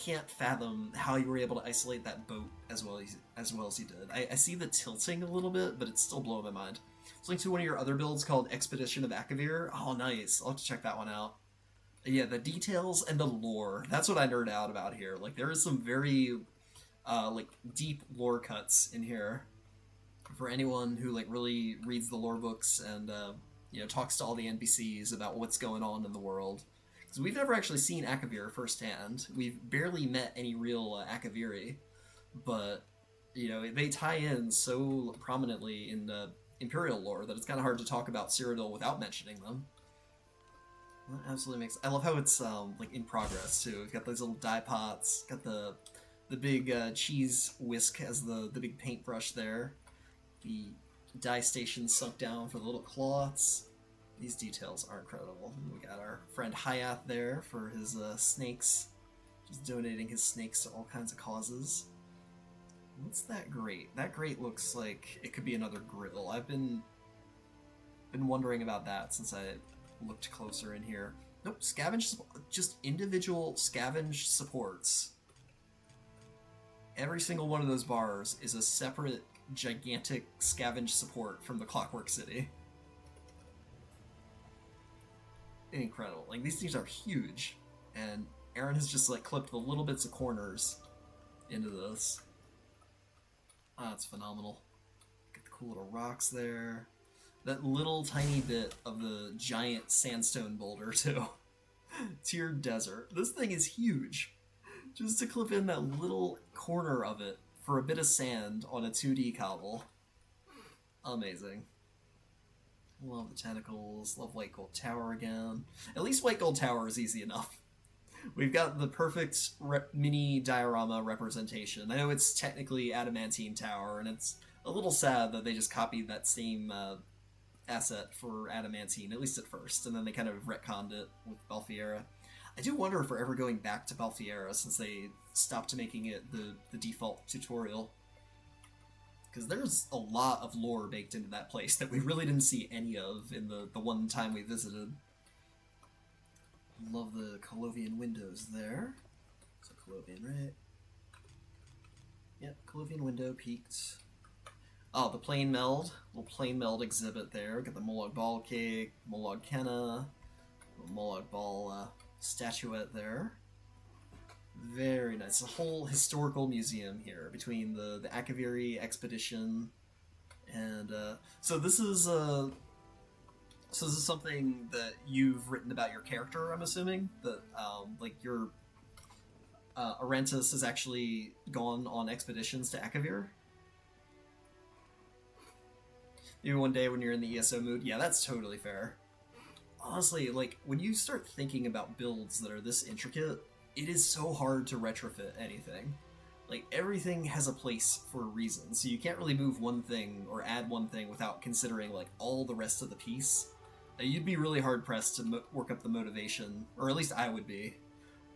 S1: can't fathom how you were able to isolate that boat as well as you did. I see the tilting a little bit, but it's still blowing my mind. It's linked to one of your other builds called Expedition of Akavir. Oh, nice. I'll have to check that one out. Yeah, the details and the lore. That's what I nerd out about here. Like, there is some very, like, deep lore cuts in here for anyone who, like, really reads the lore books and, you know, talks to all the NPCs about what's going on in the world. Because we've never actually seen Akavir firsthand. We've barely met any real Akaviri. But, you know, they tie in so prominently in the Imperial lore that it's kind of hard to talk about Cyrodiil without mentioning them. That absolutely makes... I love how it's, like, in progress, too. We've got those little dye pots. Got the big cheese whisk as the big paintbrush there. The dye station sunk down for the little cloths. These details are incredible. We got our friend Hyath there for his snakes. Just donating his snakes to all kinds of causes. What's that grate? That grate looks like it could be another grill. I've been Been wondering about that since I looked closer in here. Nope, scavenge, just individual scavenge supports. Every single one of those bars is a separate, gigantic scavenge support from the Clockwork City. Incredible. Like, these things are huge, and Aaron has just, like, clipped the little bits of corners into this. Ah, it's phenomenal. Get the cool little rocks there. That little tiny bit of the giant sandstone boulder, too. Tiered desert. This thing is huge. Just to clip in that little corner of it for a bit of sand on a 2D cobble. Amazing. Love the tentacles. Love White Gold Tower again. At least White Gold Tower is easy enough. We've got the perfect mini diorama representation. I know it's technically Adamantine Tower, and it's a little sad that they just copied that same asset for Adamantine, at least at first, and then they kind of retconned it with Balfiera. I do wonder if we're ever going back to Balfiera since they stopped making it the default tutorial. Because there's a lot of lore baked into that place that we really didn't see any of in the one time we visited. Love the Colovian windows there. So Colovian, right? Yep, Colovian window peaked. Oh, the plane meld. Little plane meld exhibit there. Got the Molag Bal cake, Molag Kenna, Molag Bal statuette there. Very nice. A whole historical museum here between the Akaviri expedition and so this is something that you've written about your character, I'm assuming? That like your Arantis has actually gone on expeditions to Akavir? Maybe one day when you're in the ESO mood? Yeah, that's totally fair. Honestly, like, when you start thinking about builds that are this intricate, it is so hard to retrofit anything. Like, everything has a place for a reason, so you can't really move one thing or add one thing without considering, like, all the rest of the piece. You'd be really hard-pressed to work up the motivation, or at least I would be,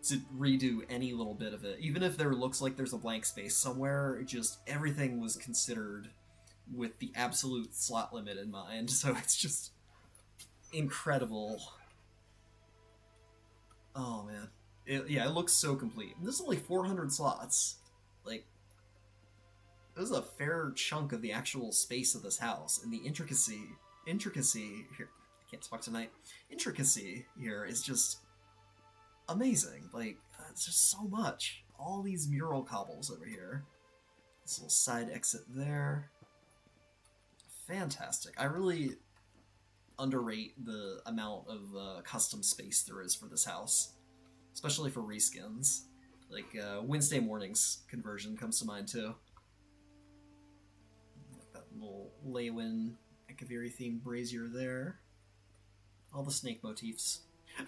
S1: to redo any little bit of it. Even if there looks like there's a blank space somewhere, just everything was considered with the absolute slot limit in mind, so it's just incredible. Oh, man. It looks so complete. And this is only 400 slots. Like, this is a fair chunk of the actual space of this house, and the intricacy here, I can't talk tonight, intricacy here is just amazing. Like, it's just so much. All these mural cobbles over here. This little side exit there. Fantastic. I really underrate the amount of custom space there is for this house, especially for reskins. Like, Wednesday Morning's conversion comes to mind, too. Like that little Leywin Akaviri themed brazier there. All the snake motifs.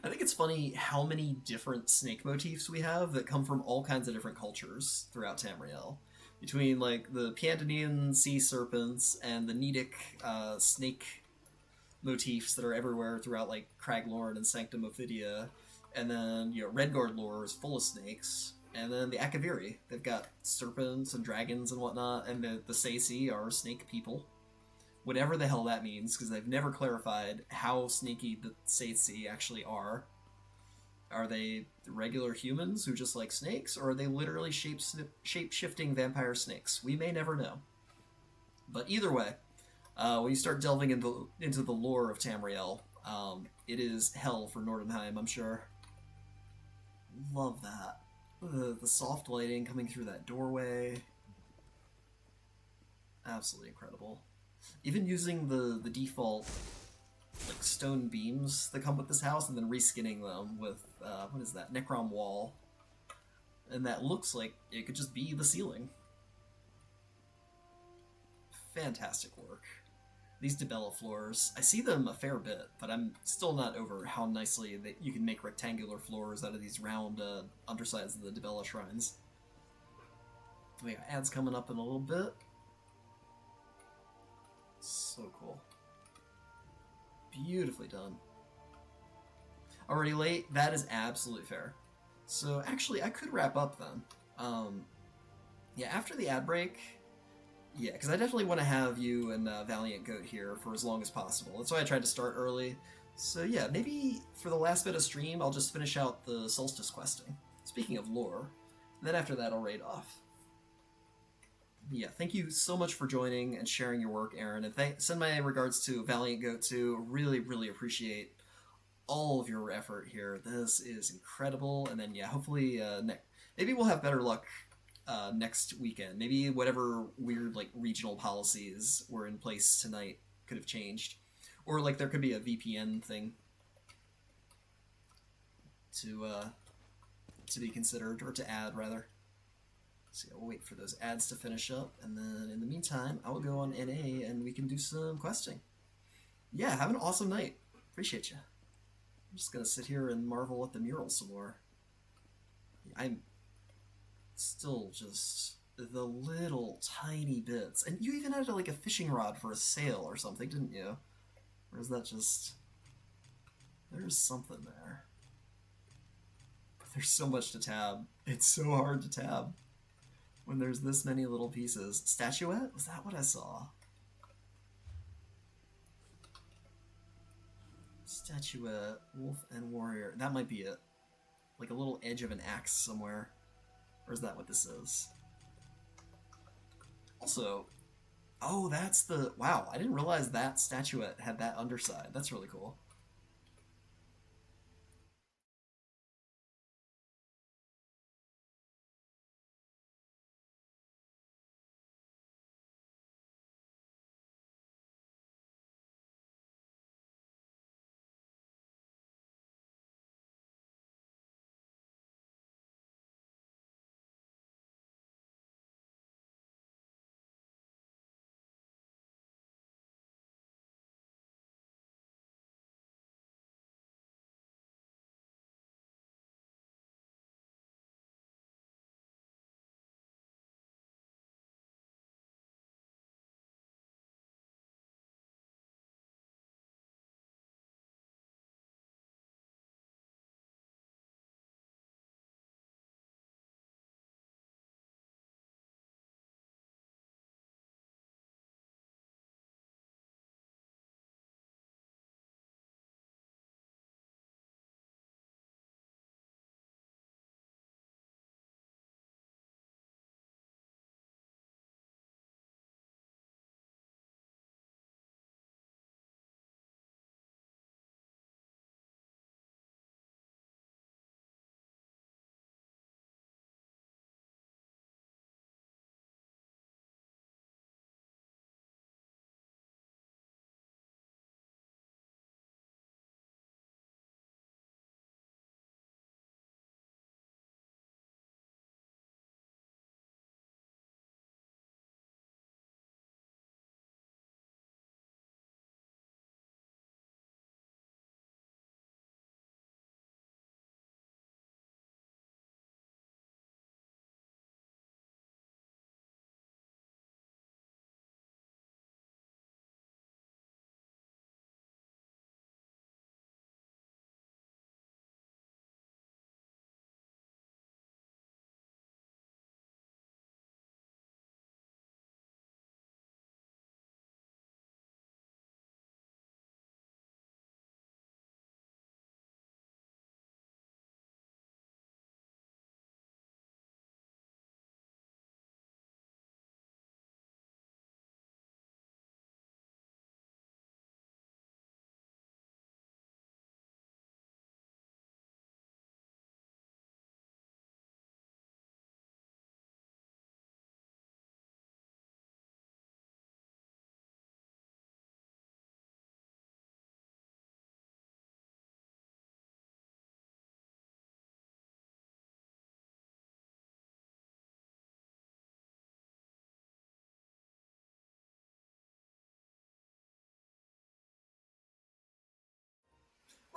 S1: I think it's funny how many different snake motifs we have that come from all kinds of different cultures throughout Tamriel. Between, like, the Piandanian sea serpents and the Nedic snake motifs that are everywhere throughout, like, Craglorn and Sanctum Ophidia. And then, you know, Redguard lore is full of snakes. And then the Akaviri, they've got serpents and dragons and whatnot, and the Seisi are snake people. Whatever the hell that means, because they've never clarified how sneaky the Seisi actually are. Are they regular humans who just like snakes, or are they literally shape-shifting vampire snakes? We may never know. But either way, when you start delving into the lore of Tamriel, it is hell for Nordenheim, I'm sure. Love that. The soft lighting coming through that doorway. Absolutely incredible. Even using the default, like, stone beams that come with this house and then reskinning them with, what is that, Necrom wall. And that looks like it could just be the ceiling. Fantastic work. These Dibella floors, I see them a fair bit, but I'm still not over how nicely that you can make rectangular floors out of these round undersides of the Dibella shrines. We got ads coming up in a little bit. So cool. Beautifully done. Already late? That is absolutely fair. So actually, I could wrap up then. Yeah, after the ad break, Yeah, because I definitely want to have you and ValiantGoat here for as long as possible. That's why I tried to start early. So yeah, maybe for the last bit of stream, I'll just finish out the Solstice questing. Speaking of lore, then after that I'll raid off. Yeah, thank you so much for joining and sharing your work, Aaron, and send my regards to ValiantGoat too. Really, really appreciate all of your effort here. This is incredible. And then yeah, hopefully maybe we'll have better luck next weekend. Maybe whatever weird like regional policies were in place tonight could have changed, or like there could be a VPN thing to be considered, or to add rather. So yeah, we'll wait for those ads to finish up, and then in the meantime, I will go on NA and we can do some questing. Yeah, have an awesome night. Appreciate you. I'm just gonna sit here and marvel at the mural some more. I'm still just the little tiny bits, and you even had like a fishing rod for a sail or something, didn't you? Or is that just... there's something there. There's so much to tab. It's so hard to tab when there's this many little pieces. Statuette? Was that what I saw? Statuette, wolf and warrior. That might be it. Like a little edge of an axe somewhere. Or is that what this is? Also, oh, that's the... wow, I didn't realize that statuette had that underside. That's really cool.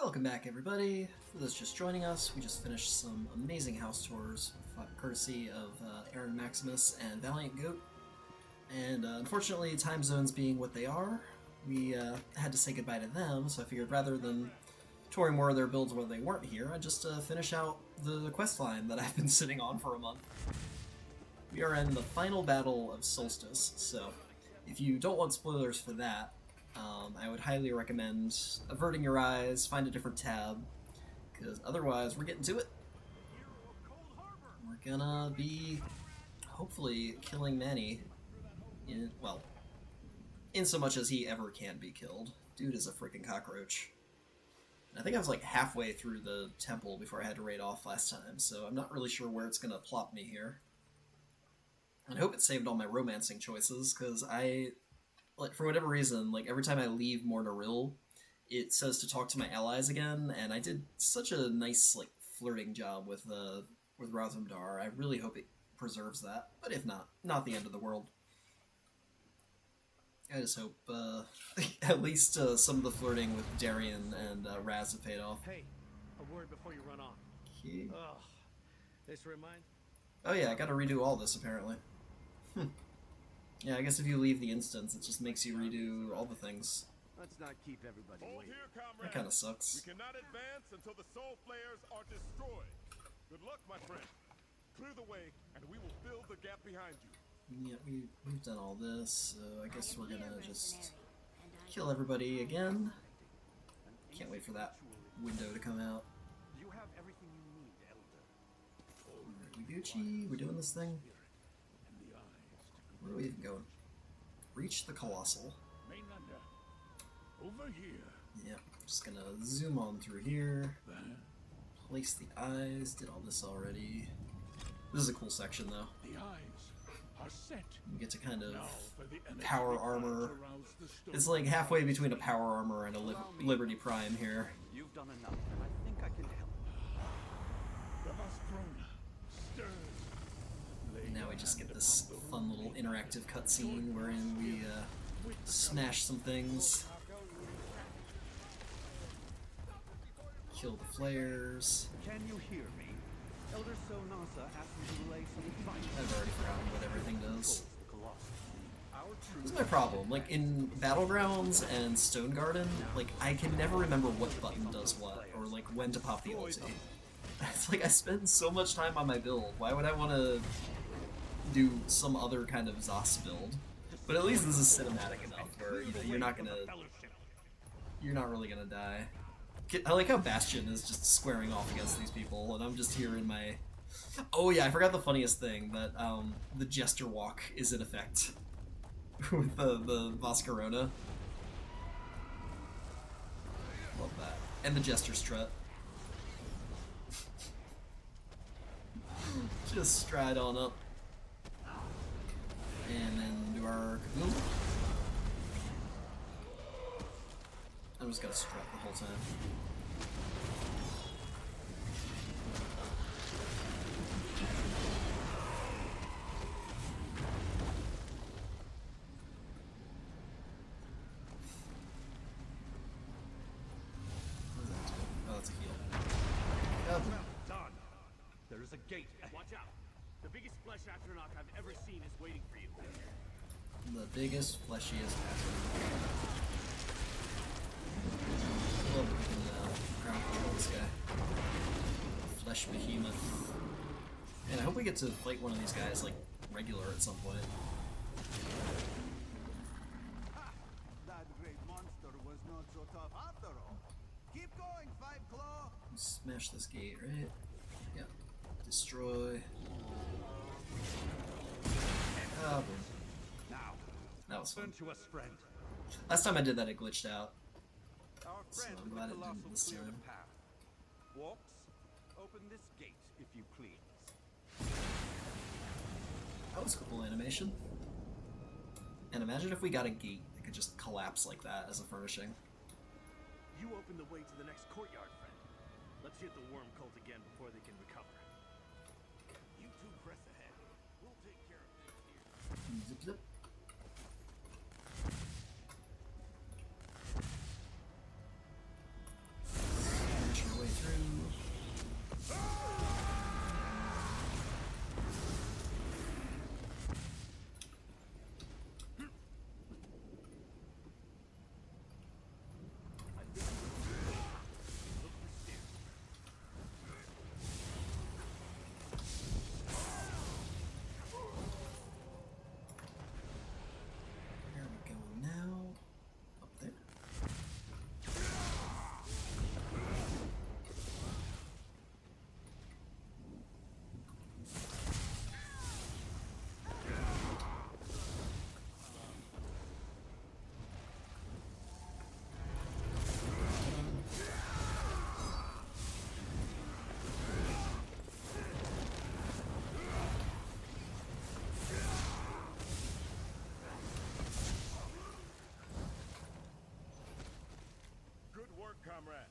S1: Welcome back, everybody. For those just joining us, we just finished some amazing house tours, courtesy of Aaron-Maximus and ValiantGoat. And unfortunately, time zones being what they are, we had to say goodbye to them, so I figured rather than touring more of their builds while they weren't here, I'd just finish out the quest line that I've been sitting on for a month. We are in the final battle of Solstice, so if you don't want spoilers for that, I would highly recommend averting your eyes, find a different tab, because otherwise we're getting to it. We're gonna be hopefully killing Manny, in so much as he ever can be killed. Dude is a freaking cockroach. I think I was like halfway through the temple before I had to raid off last time, so I'm not really sure where it's gonna plop me here. I hope it saved all my romancing choices, because for whatever reason, every time I leave Mortaril, it says to talk to my allies again, and I did such a nice, flirting job with Razumdar. I really hope it preserves that, but if not, not the end of the world. I just hope, at least some of the flirting with Darien and Raz have paid off.
S3: Hey, a word before you run off.
S1: Okay.
S3: This reminds...
S1: Oh yeah, I gotta redo all this, apparently. Yeah, I guess if you leave the instance, it just makes you redo all the things.
S3: Let's not keep everybody waiting.
S1: That kinda sucks.
S4: We cannot advance until the soul flares are destroyed. Good luck, my friend. Clear the way, and we will fill the gap behind you.
S1: Yeah, we've done all this, so I guess we're gonna just kill everybody again. Can't wait for that window to come out.
S3: You have everything you need, Elder.
S1: We Gucci, we're doing this thing. Where are we even going? Reach the Colossal.
S2: Mainlander. Over here.
S1: Yeah, just gonna zoom on through here. Place the eyes, did all this already. This is a cool section though.
S2: The eyes are set.
S1: You get to kind of
S2: Now for the energy
S1: power
S2: required
S1: armor.
S2: to rouse the storm.
S1: It's like halfway between a power armor and a Liberty Prime here.
S3: You've done enough, and I think I can help.
S2: The Vastrona stirs.
S1: And now we just get this fun little interactive cutscene wherein we smash some things. Kill the flares.
S3: Can you hear me? Elder Sonasa asked me to relay some advice.
S1: I've already forgotten what everything does.
S3: Our
S1: This is my problem. In Battlegrounds and Stone Garden, I can never remember what button does what, or when to pop the ulti. It's I spend so much time on my build. Why would I want to do some other kind of Zos build? But at least this is cinematic enough where you're not really gonna die. I like how Bastion is just squaring off against these people, and I'm just here in my... Oh yeah, I forgot the funniest thing, that the Jester Walk is in effect with the Vascarona. Love that. And the Jester Strut. Just stride on up. And then do our Kaboom. I'm just gonna strut the whole time. What does that do? Oh, that's a heal.
S3: Well done. There is a gate. Watch out. The biggest flesh astronaut I've ever seen is waiting for you.
S1: The biggest, fleshiest astronaut. I love that we can ground control this guy. Flesh behemoth. And I hope we get to fight one of these guys regular at some point.
S5: That great monster was not so tough after all. Keep going, Five Claw.
S1: Smash this gate, right? Yeah. Destroy. Ah, boom.
S3: Now,
S1: That was fun.
S3: turn to us, friend.
S1: Last time I did that, it glitched out.
S5: Our
S1: So
S5: friend
S1: I'm
S5: with
S1: glad
S5: the
S1: it didn't
S5: colossal
S1: this
S5: cleared
S1: time.
S5: a path. Walks, open this gate, if you please.
S1: That was cool animation. And imagine if we got a gate that could just collapse like that as a furnishing.
S3: You open the way to the next courtyard, friend. Let's hit the worm cult again before they can recover.
S5: You two press ahead. We'll take care of this here.
S1: Zip zip. Smash your way through.
S4: Comrade,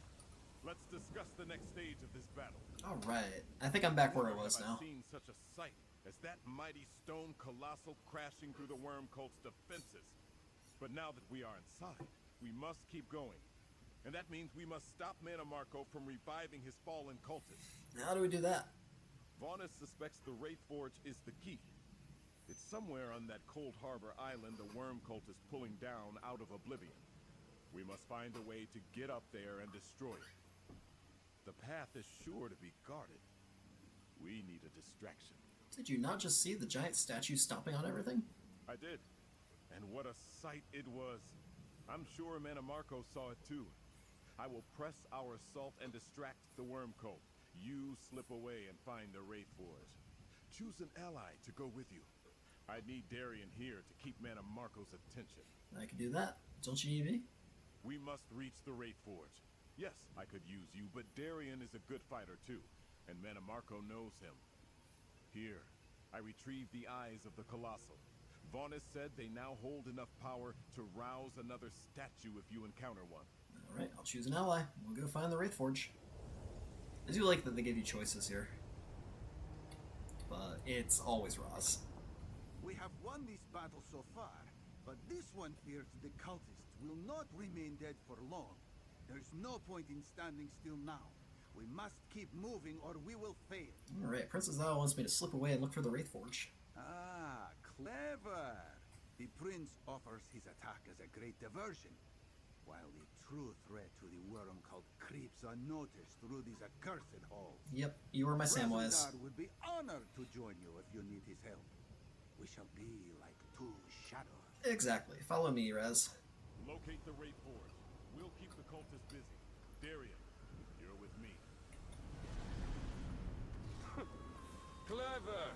S4: let's discuss the next stage of this battle.
S1: All right. I think I'm back where I
S4: Never
S1: was
S4: have
S1: now.
S4: seen such a sight as that mighty stone colossal crashing through the worm cult's defenses. But now that we are inside, we must keep going. And that means we must stop Mannimarco from reviving his fallen cultists.
S1: How do we do that?
S4: Vaunus suspects the Wraith Forge is the key. It's somewhere on that Cold Harbor island the worm cult is pulling down out of Oblivion. We must find a way to get up there and destroy it. The path is sure to be guarded. We need a distraction.
S1: Did you not just see the giant statue stomping on everything?
S4: I did. And what a sight it was. I'm sure Mannimarco saw it too. I will press our assault and distract the worm cult. You slip away and find the Wraith Forge. Choose an ally to go with you. I need Darian here to keep Mannimarco's attention.
S1: I can do that. Don't you need me?
S4: We must reach the Wraith Forge. Yes, I could use you, but Darian is a good fighter too, and Mannimarco knows him. Here, I retrieve the eyes of the Colossal. Vaunus said they now hold enough power to rouse another statue if you encounter one.
S1: Alright, I'll choose an ally. We'll go find the Wraith Forge. I do like that they give you choices here. But it's always Roz.
S5: We have won this battle so far, but this one fears the cultists will not remain dead for long. There's no point in standing still now. We must keep moving or we will fail.
S1: Alright, Princess Zao wants me to slip away and look for the Wraith Forge.
S5: Ah, clever. The prince offers his attack as a great diversion, while the true threat to the worm cult creeps unnoticed through these accursed halls.
S1: Yep, you are my Samwise.
S5: Razandar would be honored to join you if you need his help. We shall be like two shadows.
S1: Exactly. Follow me, Raz.
S4: Locate the Wraith Forge. We'll keep the cultists busy. Darian, you're with me.
S6: Clever!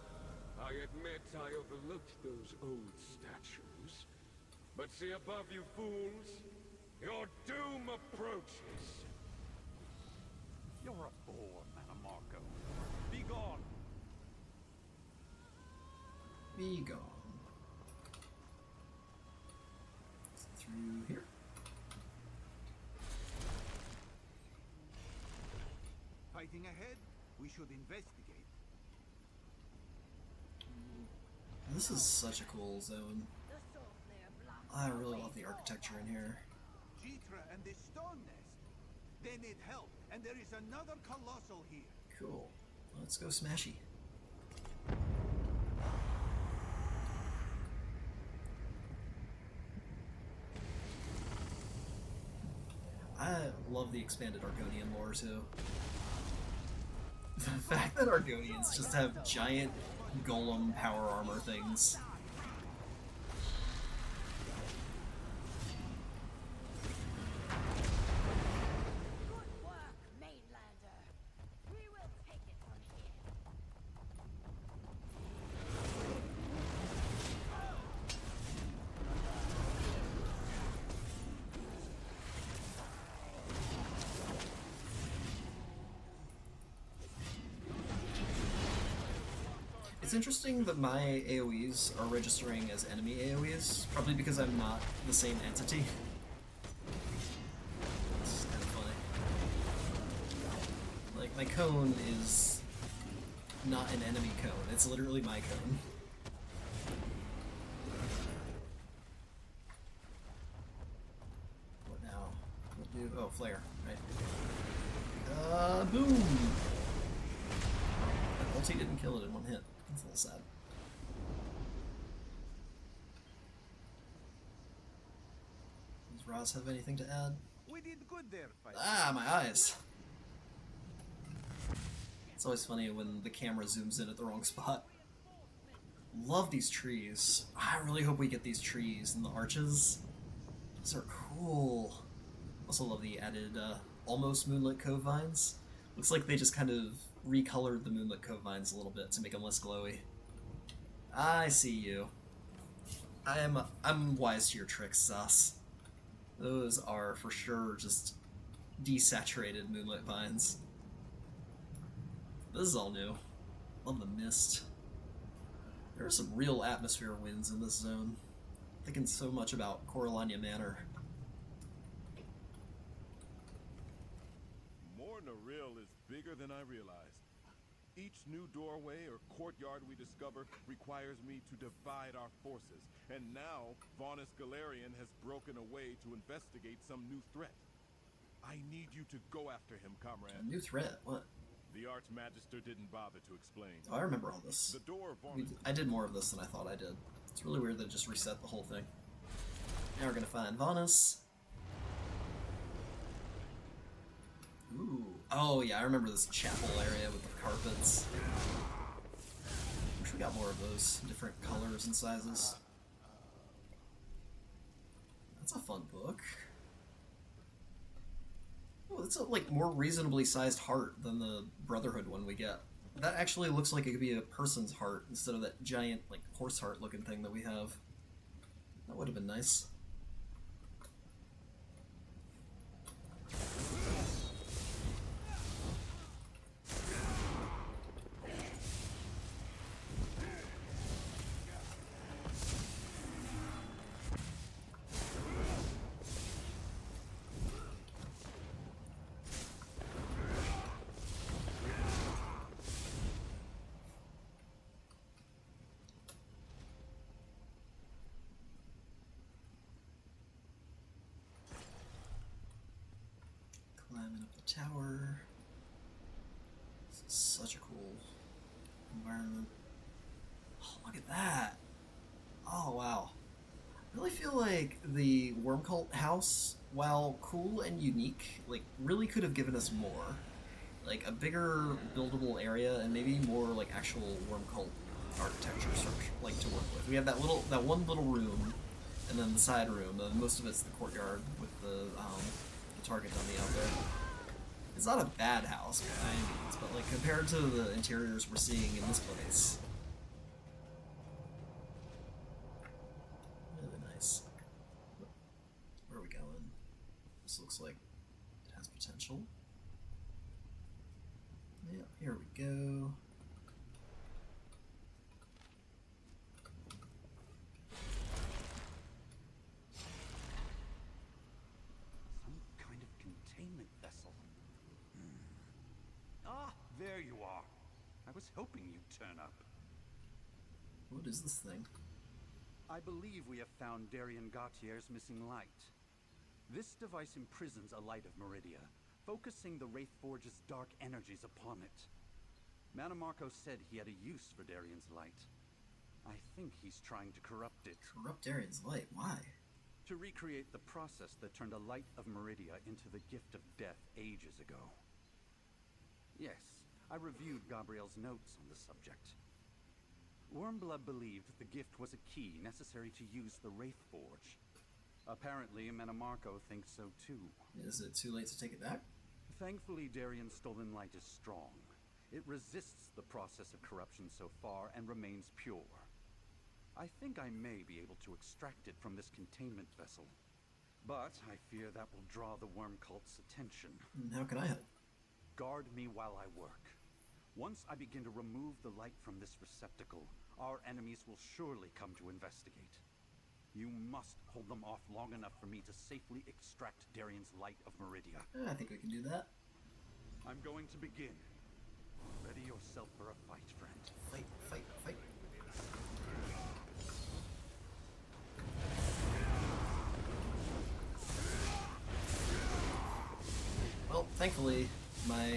S6: I admit I overlooked those old statues. But see above you, fools! Your doom approaches!
S3: You're a bore, Mannimarco. Be gone!
S1: Be gone. Through here.
S5: Fighting ahead, we should investigate.
S1: This is such a cool zone. I really love the architecture in here.
S5: Jitra and the stone nest. They need help, and there is another colossal here.
S1: Cool. Let's go smashy. I love the expanded Argonian lore too. The fact that Argonians just have giant golem power armor things.
S7: Good work, Mainlander. We will take it from here.
S1: It's interesting that my AoEs are registering as enemy AoEs, probably because I'm not the same entity. It's kind of funny. Like, my cone is not an enemy cone, it's literally my cone. What now? What do? Oh, flare, right. Boom! My ulti didn't kill it in one hit. That's a little sad. Does Roz have anything to add?
S5: We did good there, fighter.
S1: Ah, my eyes! It's always funny when the camera zooms in at the wrong spot. Love these trees. I really hope we get these trees and the arches. These are cool. Also love the added almost Moonlit Cove vines. Looks like they just kind of recolored the Moonlit Cove vines a little bit to make them less glowy. I see you. I'm wise to your tricks, Sus. Those are for sure just desaturated Moonlit vines. This is all new. Love the mist. There are some real atmosphere winds in this zone. Thinking so much about Coralania Manor.
S4: Naril is bigger than I realized. Each new doorway or courtyard we discover requires me to divide our forces. And now, Vaunus Galarian has broken away to investigate some new threat. I need you to go after him, comrade.
S1: A new threat? What?
S4: The Archmagister didn't bother to explain.
S1: Oh, I remember all this.
S4: The door of Vaunus...
S1: I did more of this than I thought I did. It's really weird that it just reset the whole thing. Now we're gonna find Vaunus. Ooh. Oh yeah, I remember this chapel area with the carpets. Wish we got more of those, different colors and sizes. That's a fun book. Oh, it's a like more reasonably sized heart than the Brotherhood one we get. That actually looks like it could be a person's heart instead of that giant like horse heart looking thing that we have. That would have been nice. Climbing up the tower. This is such a cool environment. Oh, look at that! Oh, wow. I really feel like the Worm Cult house, while cool and unique, like, really could have given us more. Like, a bigger buildable area and maybe more, like, actual Worm Cult architecture structure, like, to work with. We have that one little room, and then the side room, and most of it's the courtyard with the target dummy out there. It's not a bad house by any means, but like compared to the interiors we're seeing in this place, really nice. Where are we going? This looks like it has potential. Yep, here we go.
S3: There you are. I was hoping you'd turn up.
S1: What is this thing?
S3: I believe we have found Darien Gautier's missing light. This device imprisons a light of Meridia, focusing the Wraithforge's dark energies upon it. Manamarco said he had a use for Darien's light. I think he's trying to corrupt it.
S1: Corrupt Darien's light? Why?
S3: To recreate the process that turned a light of Meridia into the gift of death ages ago. Yes, I reviewed Gabriel's notes on the subject. Wormblood believed the gift was a key necessary to use the Wraithforge. Apparently, Manamarco thinks so too.
S1: Is it too late to take it back?
S3: Thankfully, Darien's stolen light is strong. It resists the process of corruption so far and remains pure. I think I may be able to extract it from this containment vessel. But I fear that will draw the Worm Cult's attention.
S1: How can I help?
S3: Guard me while I work. Once I begin to remove the light from this receptacle, our enemies will surely come to investigate. You must hold them off long enough for me to safely extract Darien's light of Meridia.
S1: I think we can do that.
S3: I'm going to begin. Ready yourself for a fight, friend.
S1: Fight, fight, fight. Well, thankfully, my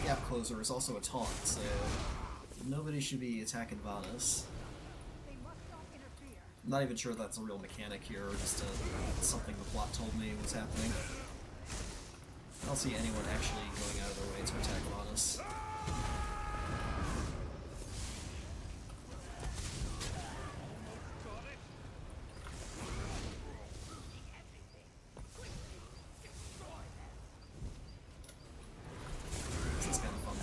S1: gap closer is also a taunt, so nobody should be attacking Vaunus.
S7: They must not interfere.
S1: I'm not even sure if that's a real mechanic here, or just something the plot told me was happening. I don't see anyone actually going out of their way to attack Vaunus. This is kind of fun.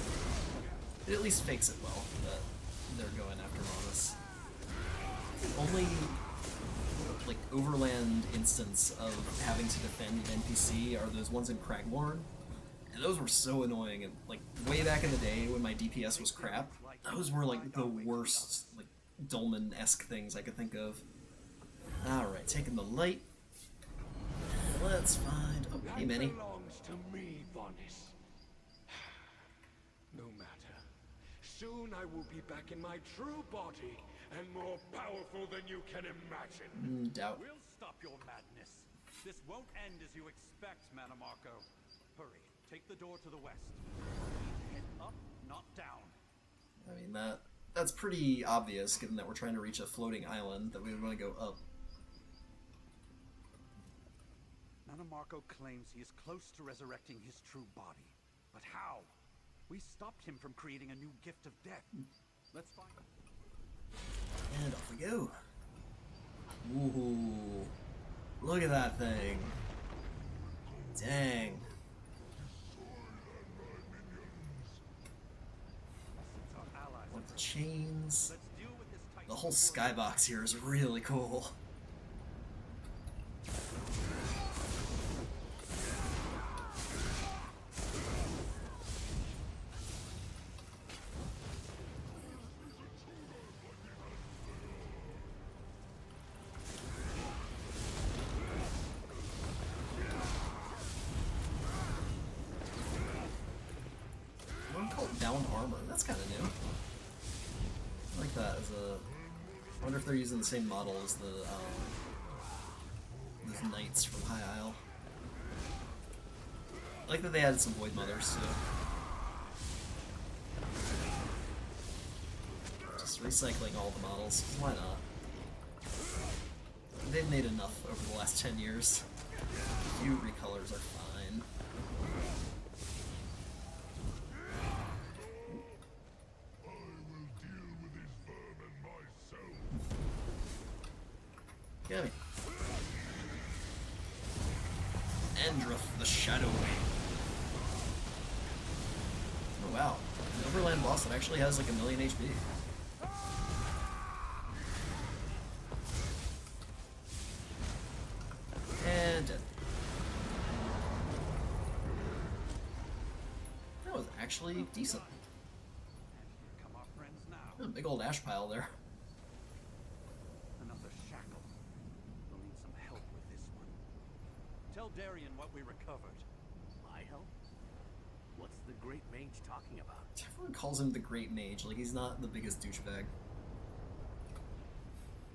S1: It at least fakes it well that they're going after Vaunus. Only like overland instance of having to defend an NPC are those ones in Cragmorn, and those were so annoying. And like way back in the day when my DPS was crap, those were like the worst, like Dolmen-esque things I could think of. All right, taking the light. Let's find. Oh, hey, Manny.
S6: Belongs to me, Vaunus. Soon I will be back in my true body and more powerful than you can imagine.
S1: Doubt.
S3: We'll stop your madness. This won't end as you expect, Manamarco. Hurry, take the door to the west. Head up, not down.
S1: I mean, that's pretty obvious, given that we're trying to reach a floating island, that we would want to go up.
S3: Manamarco claims he is close to resurrecting his true body. But how? We stopped him from creating a new gift of death. Let's find out.
S1: And off we go. Ooh. Look at that thing. Dang.
S3: Since our allies
S1: With the chains.
S3: let's deal with this titan.
S1: The whole skybox here is really cool. Down armor. That's kind of new. I like that as a. I wonder if they're using the same model as the those knights from High Isle. I like that they added some Void Mothers too. Just recycling all the models. 'Cause why not? They've made enough over the last 10 years. A few recolors are fine. Get me. Andrith the Shadow Wing. Oh wow. An Overland boss that actually has like 1,000,000 HP. And dead. That was actually decent.
S3: Come our friends now.
S1: A big old ash pile there.
S3: Another shackle. We'll need some help with this one. Tell Darian what we recovered.
S8: My help? What's the Great Mage talking about?
S1: Everyone calls him the Great Mage, like he's not the biggest douchebag.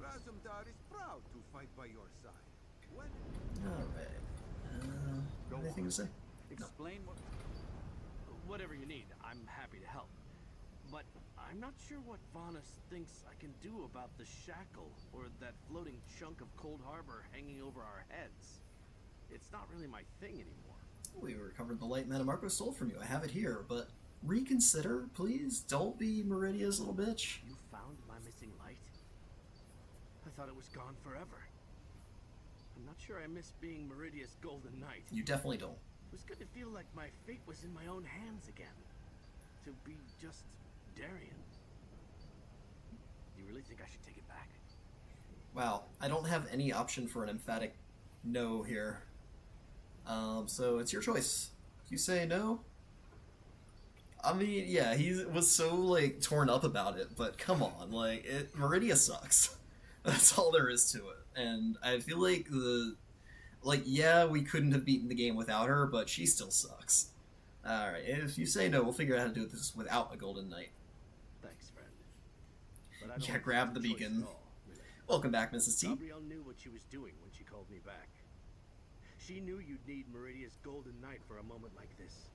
S5: Razumdar is proud to fight by your side. When
S1: Alright. Anything to say? No.
S3: Explain what...
S8: Whatever you need, I'm happy to help. But I'm not sure what Vanus thinks I can do about the shackle or that floating chunk of Cold Harbor hanging over our heads. It's not really my thing anymore.
S1: We recovered the light Manamarco stole from you. I have it here, but reconsider, please. Don't be Meridia's little bitch.
S8: You found my missing light? I thought it was gone forever. I'm not sure I miss being Meridia's Golden Knight.
S1: You definitely don't.
S8: It was good to feel like my fate was in my own hands again. To be just Darian. You really think I should take it back?
S1: Wow, I don't have any option for an emphatic no here. So it's your choice. You say no? I mean, yeah, he was so, like, torn up about it, but come on, like, Meridia sucks. That's all there is to it. And I feel like yeah, we couldn't have beaten the game without her, but she still sucks. Alright, if you say no, we'll figure out how to do this without a Golden Knight.
S8: Thanks, friend. But I don't
S1: Yeah,
S8: think
S1: grab
S8: it's
S1: the
S8: a choice
S1: beacon.
S8: at all, really.
S1: Welcome back, Mrs. T.
S8: Gabrielle knew what she was doing when she called me back. She knew you'd need Meridia's Golden Knight for a moment like this.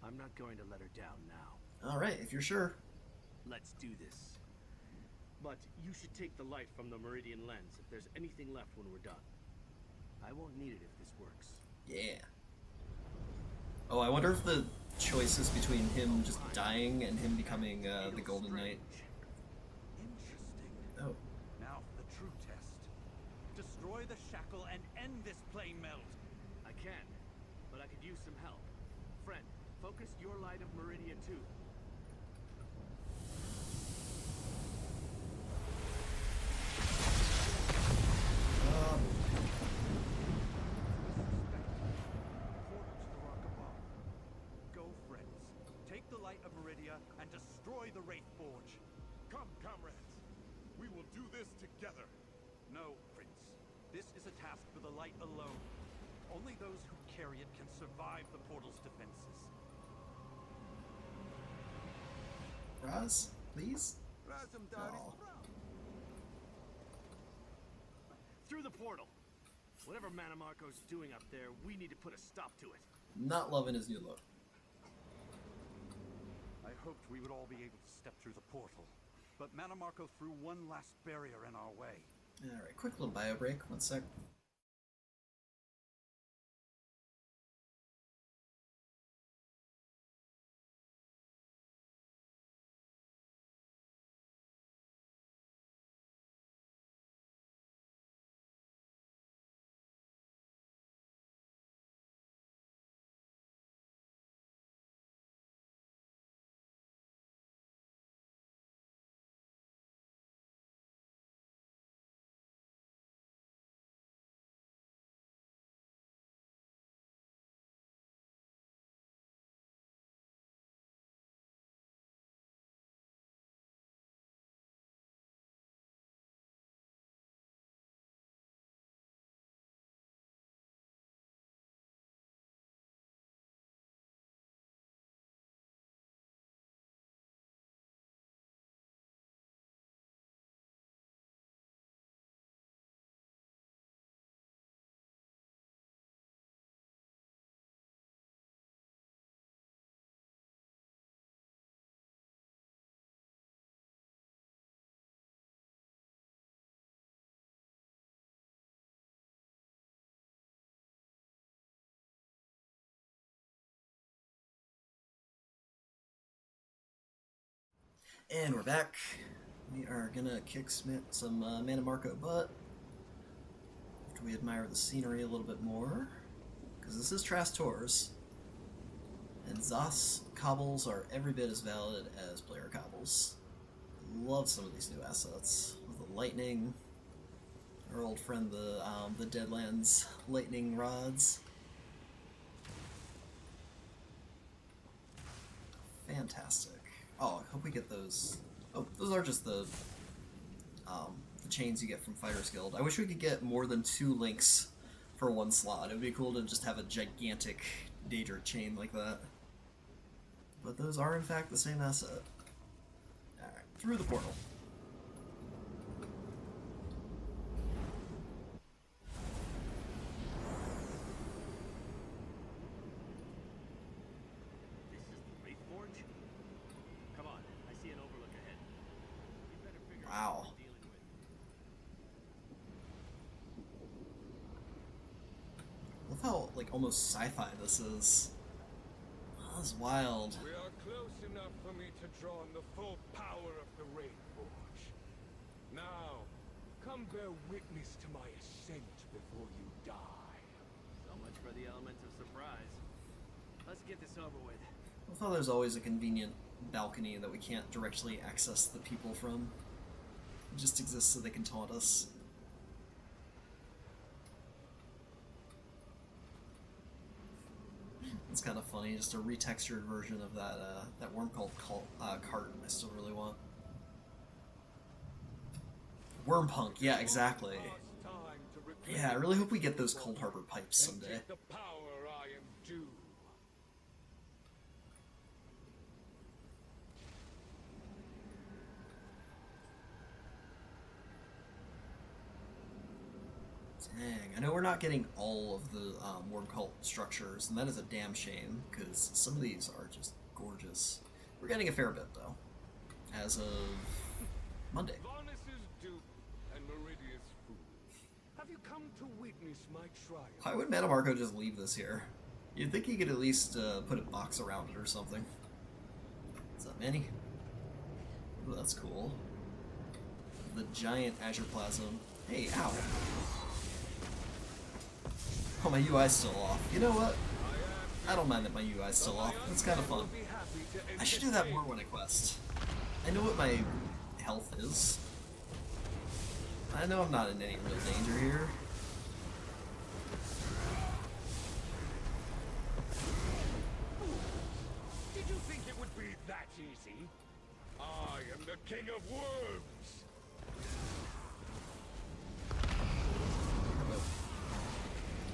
S8: I'm not going to let her down now.
S1: Alright, if you're sure.
S8: Let's do this. But you should take the light from the Meridian lens if there's anything left when we're done. I won't need it if this works.
S1: Yeah. Oh, I wonder if the choice is between him just dying and him becoming the Golden Knight.
S3: Interesting.
S1: Oh.
S3: Now for the true test. Destroy the shackle and end this plane melt.
S8: I can, but I could use some help. Friend, focus your light of Meridia too.
S3: Portal to the rock above. Go, friends. Take the light of Meridia and destroy the Wraith Forge.
S4: Come, comrades. We will do this together.
S3: No, Prince. This is a task for the light alone. Only those who carry it can survive the portal's defenses.
S1: Raz, please?
S5: Razumdar
S1: Oh.
S5: is proud.
S8: Through the portal. Whatever Manamarco's doing up there, we need to put a stop to it.
S1: Not loving his new look.
S3: I hoped we would all be able to step through the portal, but Manamarco threw one last barrier in our way.
S1: Alright, quick little bio break. 1 sec. And we're back. We are gonna kick some Manamarco butt after we admire the scenery a little bit more, because this is Trastor's, and Zos cobbles are every bit as valid as player cobbles. Love some of these new assets with the lightning, our old friend the Deadlands lightning rods. Fantastic. Oh, I hope we get those. Oh, those are just the chains you get from Fighters Guild. I wish we could get more than 2 links for 1 slot. It would be cool to just have a gigantic Daedric chain like that. But those are in fact the same asset. Alright, through the portal.
S8: This is the Wraith Forge? Come on, I see an overlook ahead. We better figure out
S1: Wow.
S8: what we're dealing with.
S1: Love how like almost sci-fi this is. Oh, this is wild.
S6: We are close enough for me to draw on the full power of the Wraith Forge. Now, come bear witness to my ascent before you die.
S8: So much for the element of surprise. Let's get this over with.
S1: I thought there's always a convenient balcony that we can't directly access the people from. It just exists so they can taunt us. It's kind of funny, just a retextured version of that worm called cart. I still really want. Worm punk, yeah, exactly.
S6: Last time to reclaim
S1: Yeah, I really hope we get those Cold Harbor pipes
S6: and
S1: someday.
S6: take the power I am due.
S1: Dang, I know we're not getting all of the worm cult structures, and that is a damn shame, because some of these are just gorgeous. We're getting a fair bit, though, as of Monday.
S6: Varnus's dupe and Meridia's fool. Have you come to witness my trial?
S1: Why would Manamarco just leave this here? You'd think he could at least put a box around it or something. What's up, Manny? Ooh, that's cool. The giant Azure Plasm. Hey, ow. Oh, my UI's still off. You know what? I don't mind that my UI's still off. It's kind of fun. I should do that more when I quest. I know what my health is. I know I'm not in any real danger here.
S6: Did you think it would be that easy? I am the king of worms!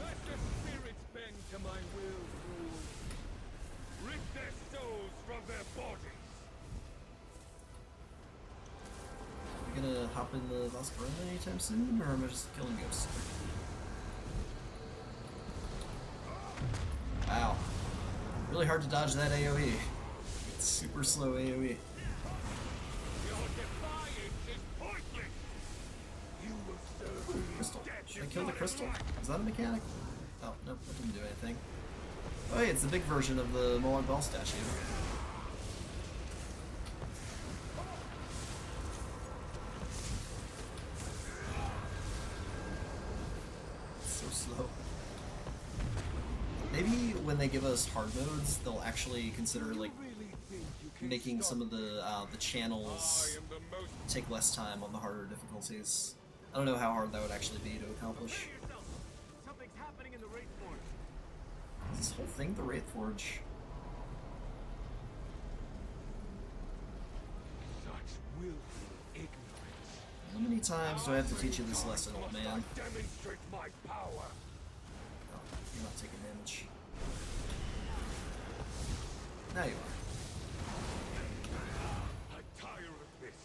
S6: Let the spirits bend to my will rule. Rip their souls from their bodies!
S1: hop in the Vascarona anytime soon, or am I just killing ghosts? Wow. Really hard to dodge that AoE. It's super slow AoE. Crystal. Should I kill the crystal? Is that a mechanic? Oh, nope, that didn't do anything. Oh, hey, it's the big version of the Molag Bal statue. It's so slow. Maybe when they give us hard modes, they'll actually consider like making some of the channels take less time on the harder difficulties. I don't know how hard that would actually be to accomplish.
S8: Something's happening in the Wraith Forge.
S1: Is this whole thing the Wraith Forge?
S6: Such willful ignorance.
S1: How many times do I have to teach you this lesson, old man?
S6: Demonstrate my power.
S1: Oh, you're not taking damage. Now you are.
S6: I tire of this.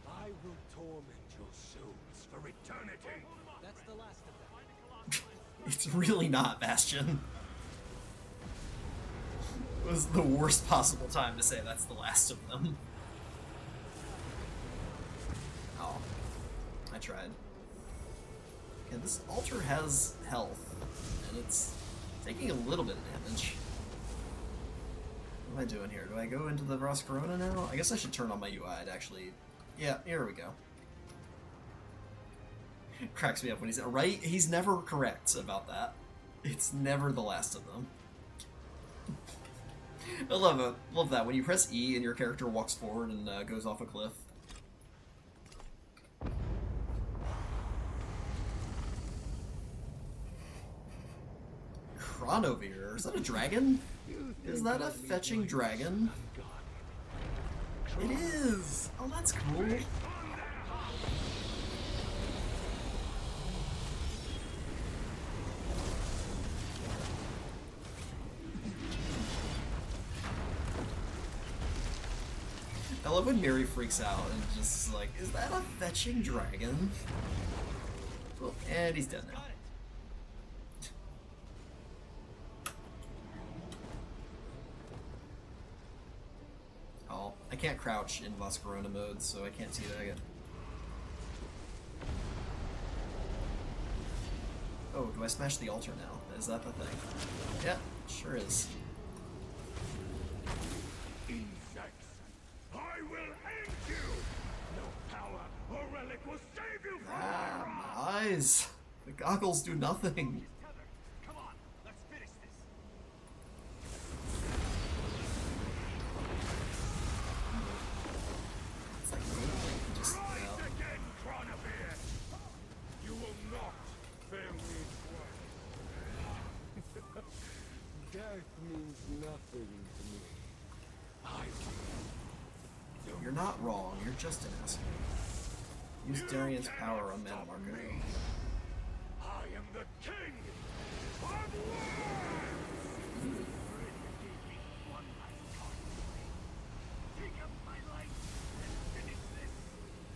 S6: I will torment your souls for eternity.
S8: That's the last of them.
S1: It's really not, Bastion. It was the worst possible time to say that's the last of them. Oh. I tried. Okay, this altar has health, and it's taking a little bit of damage. What am I doing here? Do I go into the Ross Corona now? I guess I should turn on my UI to actually... Yeah, here we go. Cracks me up when he's... Right? He's never correct about that. It's never the last of them. I love it. Love that. When you press E and your character walks forward and goes off a cliff. Chronovere? Is that a dragon? Is that a fetching dragon? It is! Oh, that's cool. I love when Mary freaks out and just is like, is that a fetching dragon? Oh, and he's dead now. Oh, I can't crouch in Vascarona mode, so I can't see that again. Oh, do I smash the altar now? Is that the thing? Yeah, sure is.
S6: Insects, I will end you. No power or relic will save you from
S1: Ah, my eyes. The goggles do nothing.
S8: Come on, let's finish this.
S1: It's like just
S6: Rise again, Chronovere. You will not fail me twice. Death means nothing to me. I will.
S1: You're not wrong. You're just an asshole. Use Darian's power on Mana Marco.
S6: I am the king of war!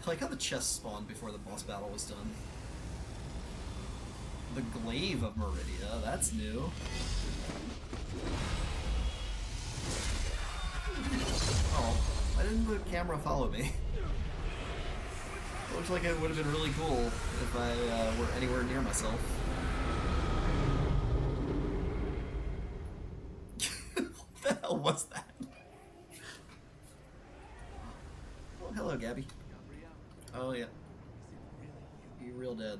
S1: I like how the chest spawned before the boss battle was done. The Glaive of Meridia, that's new. Oh, why didn't the camera follow me? It looks like it would have been really cool if I were anywhere near myself. What the hell was that? Oh, hello, Gabby. Oh, yeah. You real dead.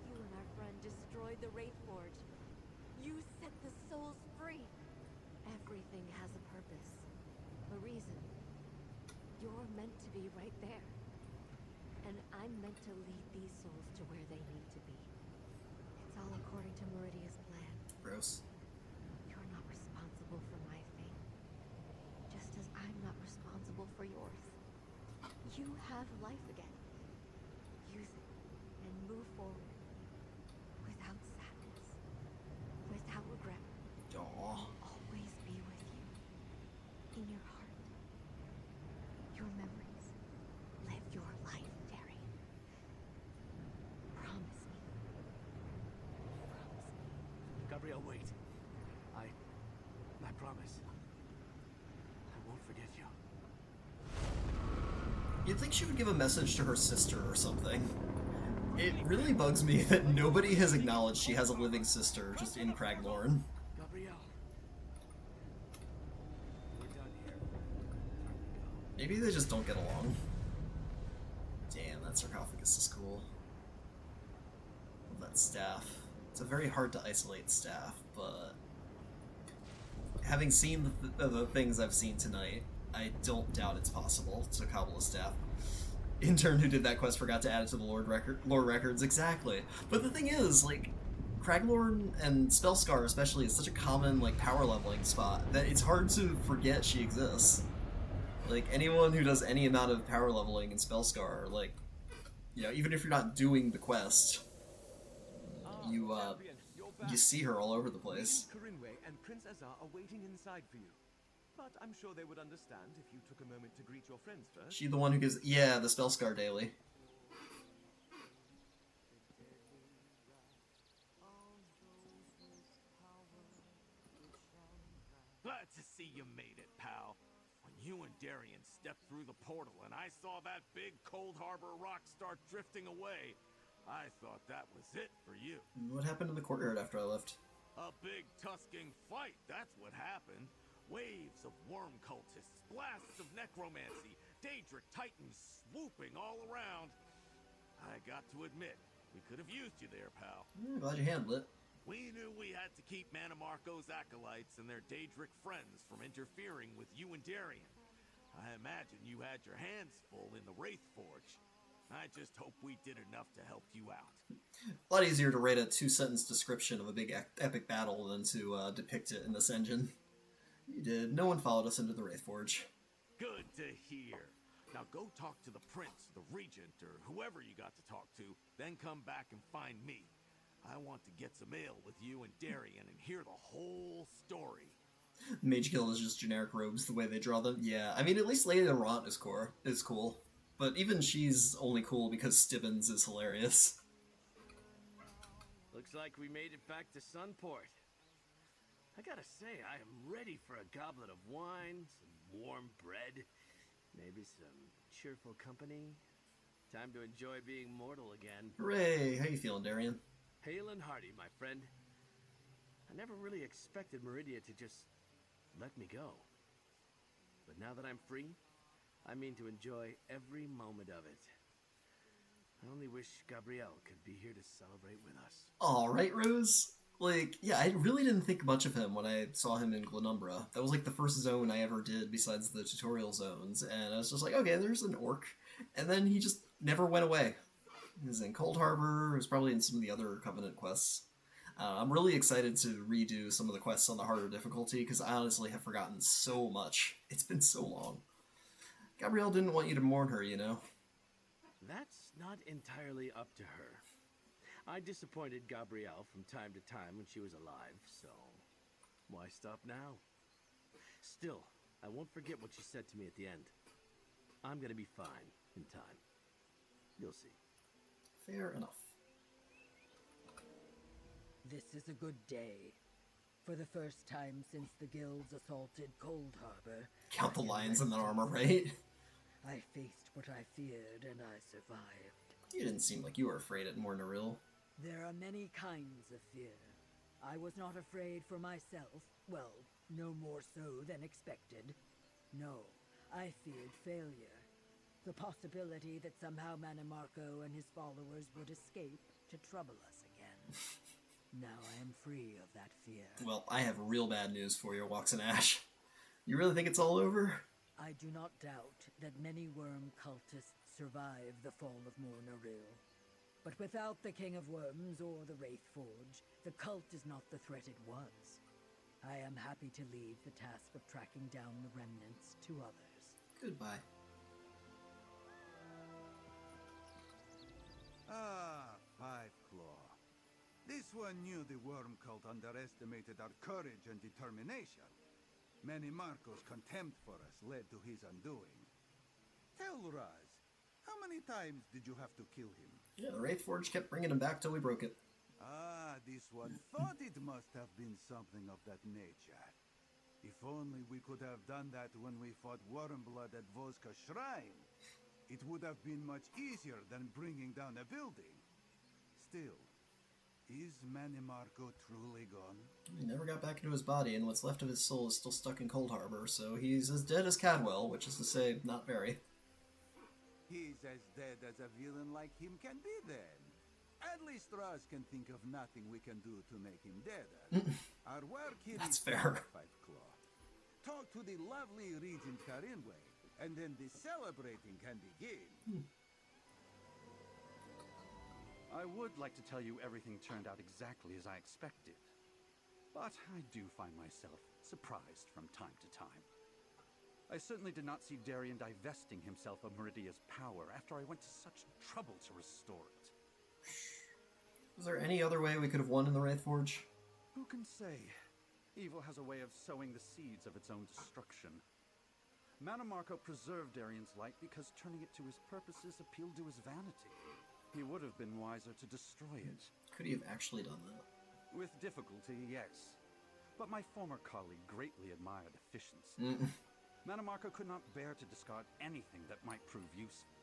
S7: You and our friend destroyed the Wraith Forge. You set the souls free. Everything has a purpose, a reason. You're meant to be right there. And I'm meant to lead these souls to where they need to be. It's all according to Meridia's plan.
S1: Gross.
S7: You're not responsible for my fate, just as I'm not responsible for yours. You have life again. Use it and move forward. Without sadness. Without regret.
S1: Aw.
S7: Always be with you. In your heart. Your memories. Live your
S8: Gabrielle, wait. I promise. I won't forget you.
S1: You'd think she would give a message to her sister or something. It really bugs me that nobody has acknowledged she has a living sister just in Craglorn.
S8: Gabrielle. We're done here.
S1: Maybe they just don't get along. Damn, that sarcophagus is cool. Love that staff. It's a very hard to isolate staff, but having seen the things I've seen tonight, I don't doubt it's possible to cobble a staff. Intern who did that quest forgot to add it to the lore records, exactly. But the thing is, like, Craglorn and Spellscar especially is such a common, like, power leveling spot that it's hard to forget she exists. Like, anyone who does any amount of power leveling in Spellscar, like, you know, even if you're not doing the quest, you see her all over the place.
S9: Corinway and Prince Azar are waiting inside for you. But I'm sure they would understand if you took a moment to greet your friends first.
S1: She the one who gives, yeah, the Spellscar daily.
S3: Glad to see you made it, pal. When you and Darian stepped through the portal and I saw that big Cold Harbor rock start drifting away, I thought that was it for you.
S1: What happened in the courtyard after I left?
S3: A big tusking fight, that's what happened. Waves of worm cultists, blasts of necromancy, Daedric titans swooping all around. I got to admit, we could have used you there, pal.
S1: Glad you handled it.
S3: We knew we had to keep Manimarco's acolytes and their Daedric friends from interfering with you and Darian. I imagine you had your hands full in the Wraith Forge. I just hope we did enough to help you out.
S1: A lot easier to write a 2-sentence description of a big epic battle than to depict it in this engine. You did. No one followed us into the Wraith Forge.
S3: Good to hear. Now go talk to the Prince, the Regent, or whoever you got to talk to, then come back and find me. I want to get some ale with you and Darian and hear the whole story.
S1: Mage Guild is just generic robes the way they draw them. Yeah, I mean, at least Lady Laurent is cool. But even she's only cool because Stibbins is hilarious.
S8: Looks like we made it back to Sunport. I gotta say, I am ready for a goblet of wine, some warm bread, maybe some cheerful company. Time to enjoy being mortal again.
S1: Hooray! How you feeling, Darian?
S8: Hale and hearty, my friend. I never really expected Meridia to just let me go. But now that I'm free, I mean to enjoy every moment of it. I only wish Gabrielle could be here to celebrate with us.
S1: Alright, Rose? Like, yeah, I really didn't think much of him when I saw him in Glenumbra. That was like the first zone I ever did besides the tutorial zones, and I was just like, okay, there's an orc. And then he just never went away. He was in Cold Harbor, he was probably in some of the other Covenant quests. I'm really excited to redo some of the quests on the harder difficulty, because I honestly have forgotten so much. It's been so long. Gabrielle didn't want you to mourn her, you know?
S8: That's not entirely up to her. I disappointed Gabrielle from time to time when she was alive, so why stop now? Still, I won't forget what she said to me at the end. I'm gonna be fine in time. You'll see.
S1: Fair enough.
S10: This is a good day. For the first time since the guilds assaulted Cold Harbor...
S1: Count the lions in that armor, right?
S10: I faced what I feared, and I survived.
S1: You didn't seem like you were afraid at Mornaril.
S10: There are many kinds of fear. I was not afraid for myself. Well, no more so than expected. No, I feared failure. The possibility that somehow Manimarco and his followers would escape to trouble us again. Now I am free of that fear.
S1: Well, I have real bad news for you, Waxen Ash. You really think it's all over?
S10: I do not doubt that many worm cultists survive the fall of Mornaril. But without the King of Worms or the Wraith Forge, the cult is not the threat it was. I am happy to leave the task of tracking down the remnants to others.
S1: Goodbye.
S5: Ah, Five Claw. This one knew the worm cult underestimated our courage and determination. Manimarco's contempt for us led to his undoing. Tell Raz, how many times did you have to kill him?
S1: Yeah, the Wraith Forge kept bringing him back till we broke it.
S5: Ah, this one thought it must have been something of that nature. If only we could have done that when we fought Wormblood at Volska's shrine. It would have been much easier than bringing down a building. Still, is Manimarco truly gone?
S1: He never got back into his body, and what's left of his soul is still stuck in Cold Harbor, so he's as dead as Cadwell, which is to say, not very.
S5: He's as dead as a villain like him can be then. At least Raz can think of nothing we can do to make him deader. Our work here
S1: That's
S5: is
S1: fair.
S5: done, Five Claw. Talk to the lovely Regent Karinwe, and then the celebrating can begin.
S3: I would like to tell you everything turned out exactly as I expected. But I do find myself surprised from time to time. I certainly did not see Darien divesting himself of Meridia's power after I went to such trouble to restore it.
S1: Was there any other way we could have won in the Wraithforge?
S3: Who can say? Evil has a way of sowing the seeds of its own destruction. Manimarco preserved Darien's light because turning it to his purposes appealed to his vanity. He would have been wiser to destroy it.
S1: Could he have actually done that?
S3: With difficulty, yes. But my former colleague greatly admired efficiency. Manimarco could not bear to discard anything that might prove useful.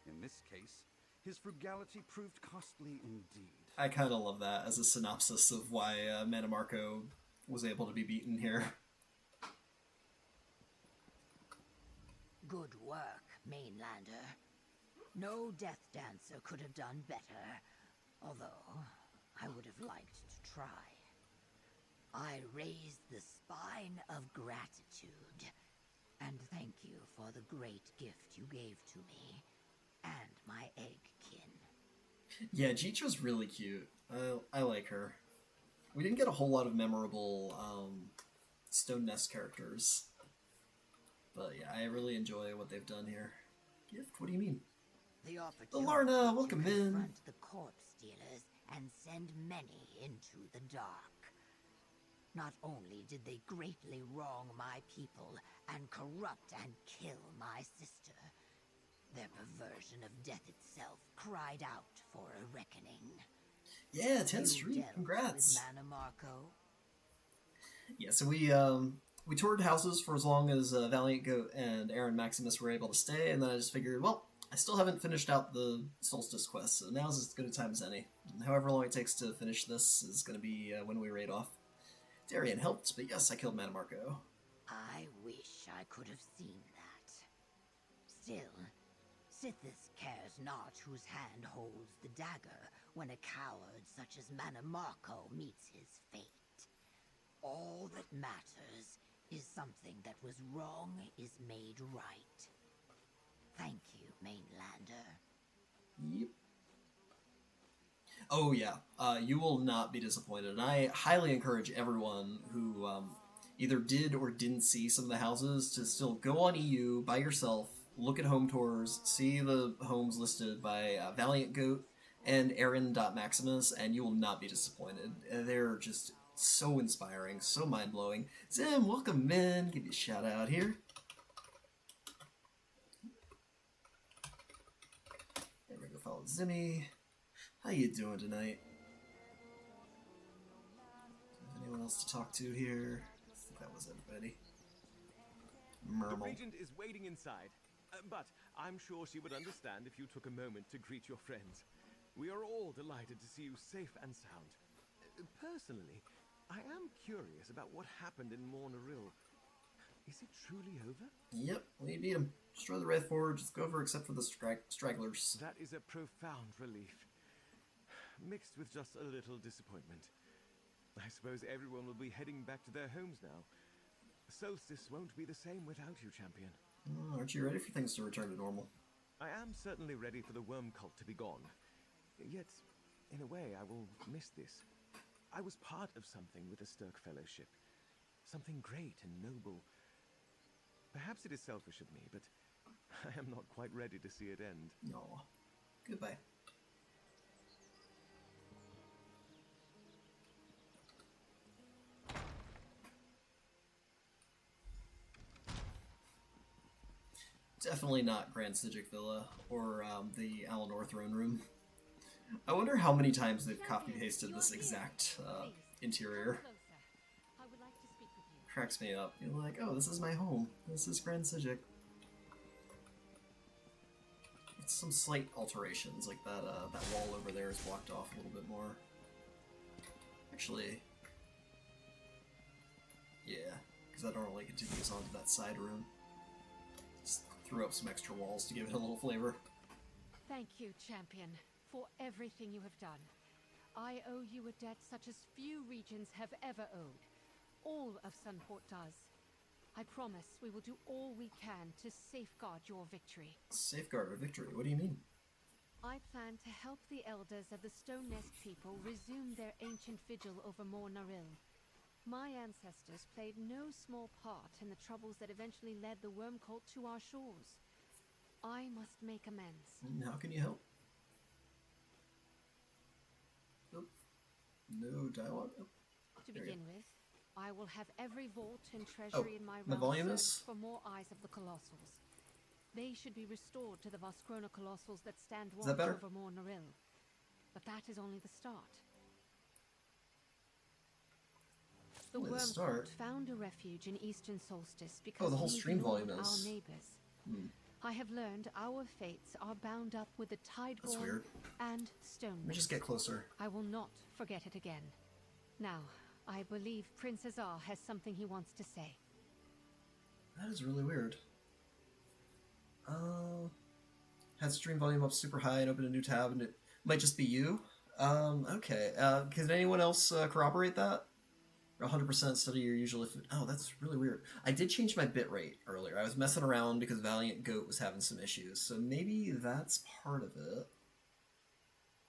S3: In this case, his frugality proved costly indeed.
S1: I kind of love that as a synopsis of why Manimarco was able to be beaten here.
S10: Good work, Mainlander. No Death Dancer could have done better, although I would have liked to try. I raise the spine of gratitude, and thank you for the great gift you gave to me and my egg-kin.
S1: Yeah, Jitra's really cute. I like her. We didn't get a whole lot of memorable Stone Nest characters. But yeah, I really enjoy what they've done here. Gift? What do you mean?
S10: The opportunity
S1: Lorna, welcome
S10: to
S1: in.
S10: confront the corpse stealers and send many into the dark. Not only did they greatly wrong my people and corrupt and kill my sister, their perversion of death itself cried out for a reckoning.
S1: Yeah, 10th
S10: You
S1: Street.
S10: dealt
S1: Congrats.
S10: with Manimarco.
S1: Yeah, so we toured houses for as long as ValiantGoat and Aaron-Maximus were able to stay, and then I just figured, well, I still haven't finished out the Solstice quest, so now's as good a time as any. And however long it takes to finish this is going to be when we raid off. Darien helped, but yes, I killed Manimarco.
S10: I wish I could have seen that. Still, Sithis cares not whose hand holds the dagger when a coward such as Manimarco meets his fate. All that matters is something that was wrong is made right. Thank you, Mainlander.
S1: Yep. Oh yeah, you will not be disappointed, and I highly encourage everyone who either did or didn't see some of the houses to still go on EU by yourself, look at home tours, see the homes listed by ValiantGoat and Aaron-Maximus, and you will not be disappointed. They're just so inspiring, so mind-blowing. Zim, welcome in. Give you a shout out here. There we go, follow Zimmy. How you doing tonight? Anyone else to talk to here? I think that was everybody.
S9: The
S1: Mermal.
S9: Regent is waiting inside, but I'm sure she would understand if you took a moment to greet your friends. We are all delighted to see you safe and sound. Personally, I am curious about what happened in Mornaril. Is it truly over?
S1: Yep, we beat him. Destroy the Wraithforge. It's over except for the stragglers.
S9: That is a profound relief, mixed with just a little disappointment. I suppose everyone will be heading back to their homes now. Solstice won't be the same without you, champion.
S1: Aren't you ready for things to return to normal?
S9: I am certainly ready for the worm cult to be gone. Yet, in a way, I will miss this. I was part of something with the Stirk Fellowship. Something great and noble. Perhaps it is selfish of me, but I am not quite ready to see it end.
S1: No. Goodbye. Definitely not Grand Stygic Villa or the Alinor Throne Room. I wonder how many times they've copy-pasted this exact interior.
S7: I would like to speak with you.
S1: Cracks me up. You're like, oh, this is my home. This is Grand Sijic. It's some slight alterations, like that that wall over there is blocked off a little bit more. Actually, yeah, because that normally continues onto that side room. Just threw up some extra walls to give it a little flavor.
S7: Thank you, champion, for everything you have done. I owe you a debt such as few regions have ever owed. All of Sunport does. I promise we will do all we can to safeguard your victory.
S1: Safeguard a victory? What do you mean?
S7: I plan to help the elders of the Stone Nest people resume their ancient vigil over Mor Naril. My ancestors played no small part in the troubles that eventually led the worm cult to our shores. I must make amends.
S1: And how can you help? Nope. No dialogue? Oh,
S7: To
S1: there you
S7: begin with, I will have every vault and
S1: Oh,
S7: treasury in my realm
S1: Valiant
S7: searched for more eyes of the Colossals. They should be restored to the Voskrona Colossals that stand watch
S1: that better?
S7: over Mor Naril. But that is only the start. The
S1: Only the
S7: Worm
S1: start?
S7: Cult found a refuge in Eastern Solstice because
S1: Oh, the whole
S7: we
S1: stream
S7: ignored
S1: volume is-
S7: our neighbors. I have learned our fates are bound up with the
S1: That's
S7: Tideborn
S1: weird.
S7: and Stone.
S1: Let me just get closer.
S7: I will not forget it again. Now, I believe Prince Azar has something he wants to say.
S1: That is really weird. Had stream volume up super high and open a new tab, and it might just be you. Okay. Can anyone else corroborate that? 100% study your usual. Oh, that's really weird. I did change my bitrate earlier. I was messing around because ValiantGoat was having some issues, so maybe that's part of it.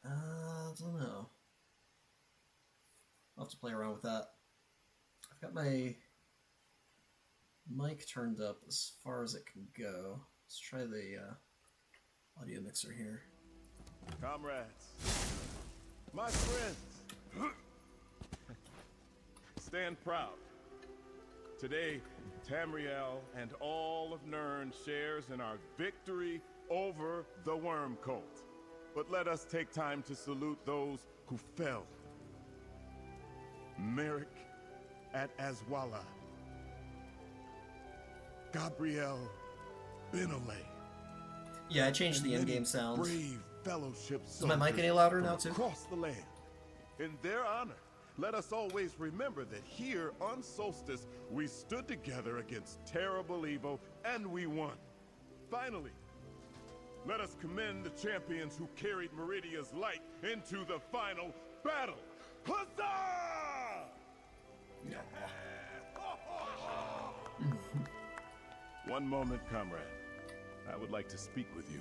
S1: I don't know. I'll have to play around with that. I've got my mic turned up as far as it can go. Let's try the audio mixer here.
S4: Comrades, my friends, stand proud. Today, Tamriel and all of Nirn shares in our victory over the Worm Cult. But let us take time to salute those who fell. Merrick at Azwala, Gabriel Benole.
S1: Yeah, I changed the
S4: and
S1: in-game
S4: many
S1: sound.
S4: Brave fellowship
S1: Is my mic
S4: soldiers
S1: any louder
S4: from
S1: now, too?
S4: across the land. In their honor, let us always remember that here on Solstice, we stood together against terrible evil, and we won. Finally, let us commend the champions who carried Meridia's light into the final battle. Huzzah! One moment, comrade. I would like to speak with you.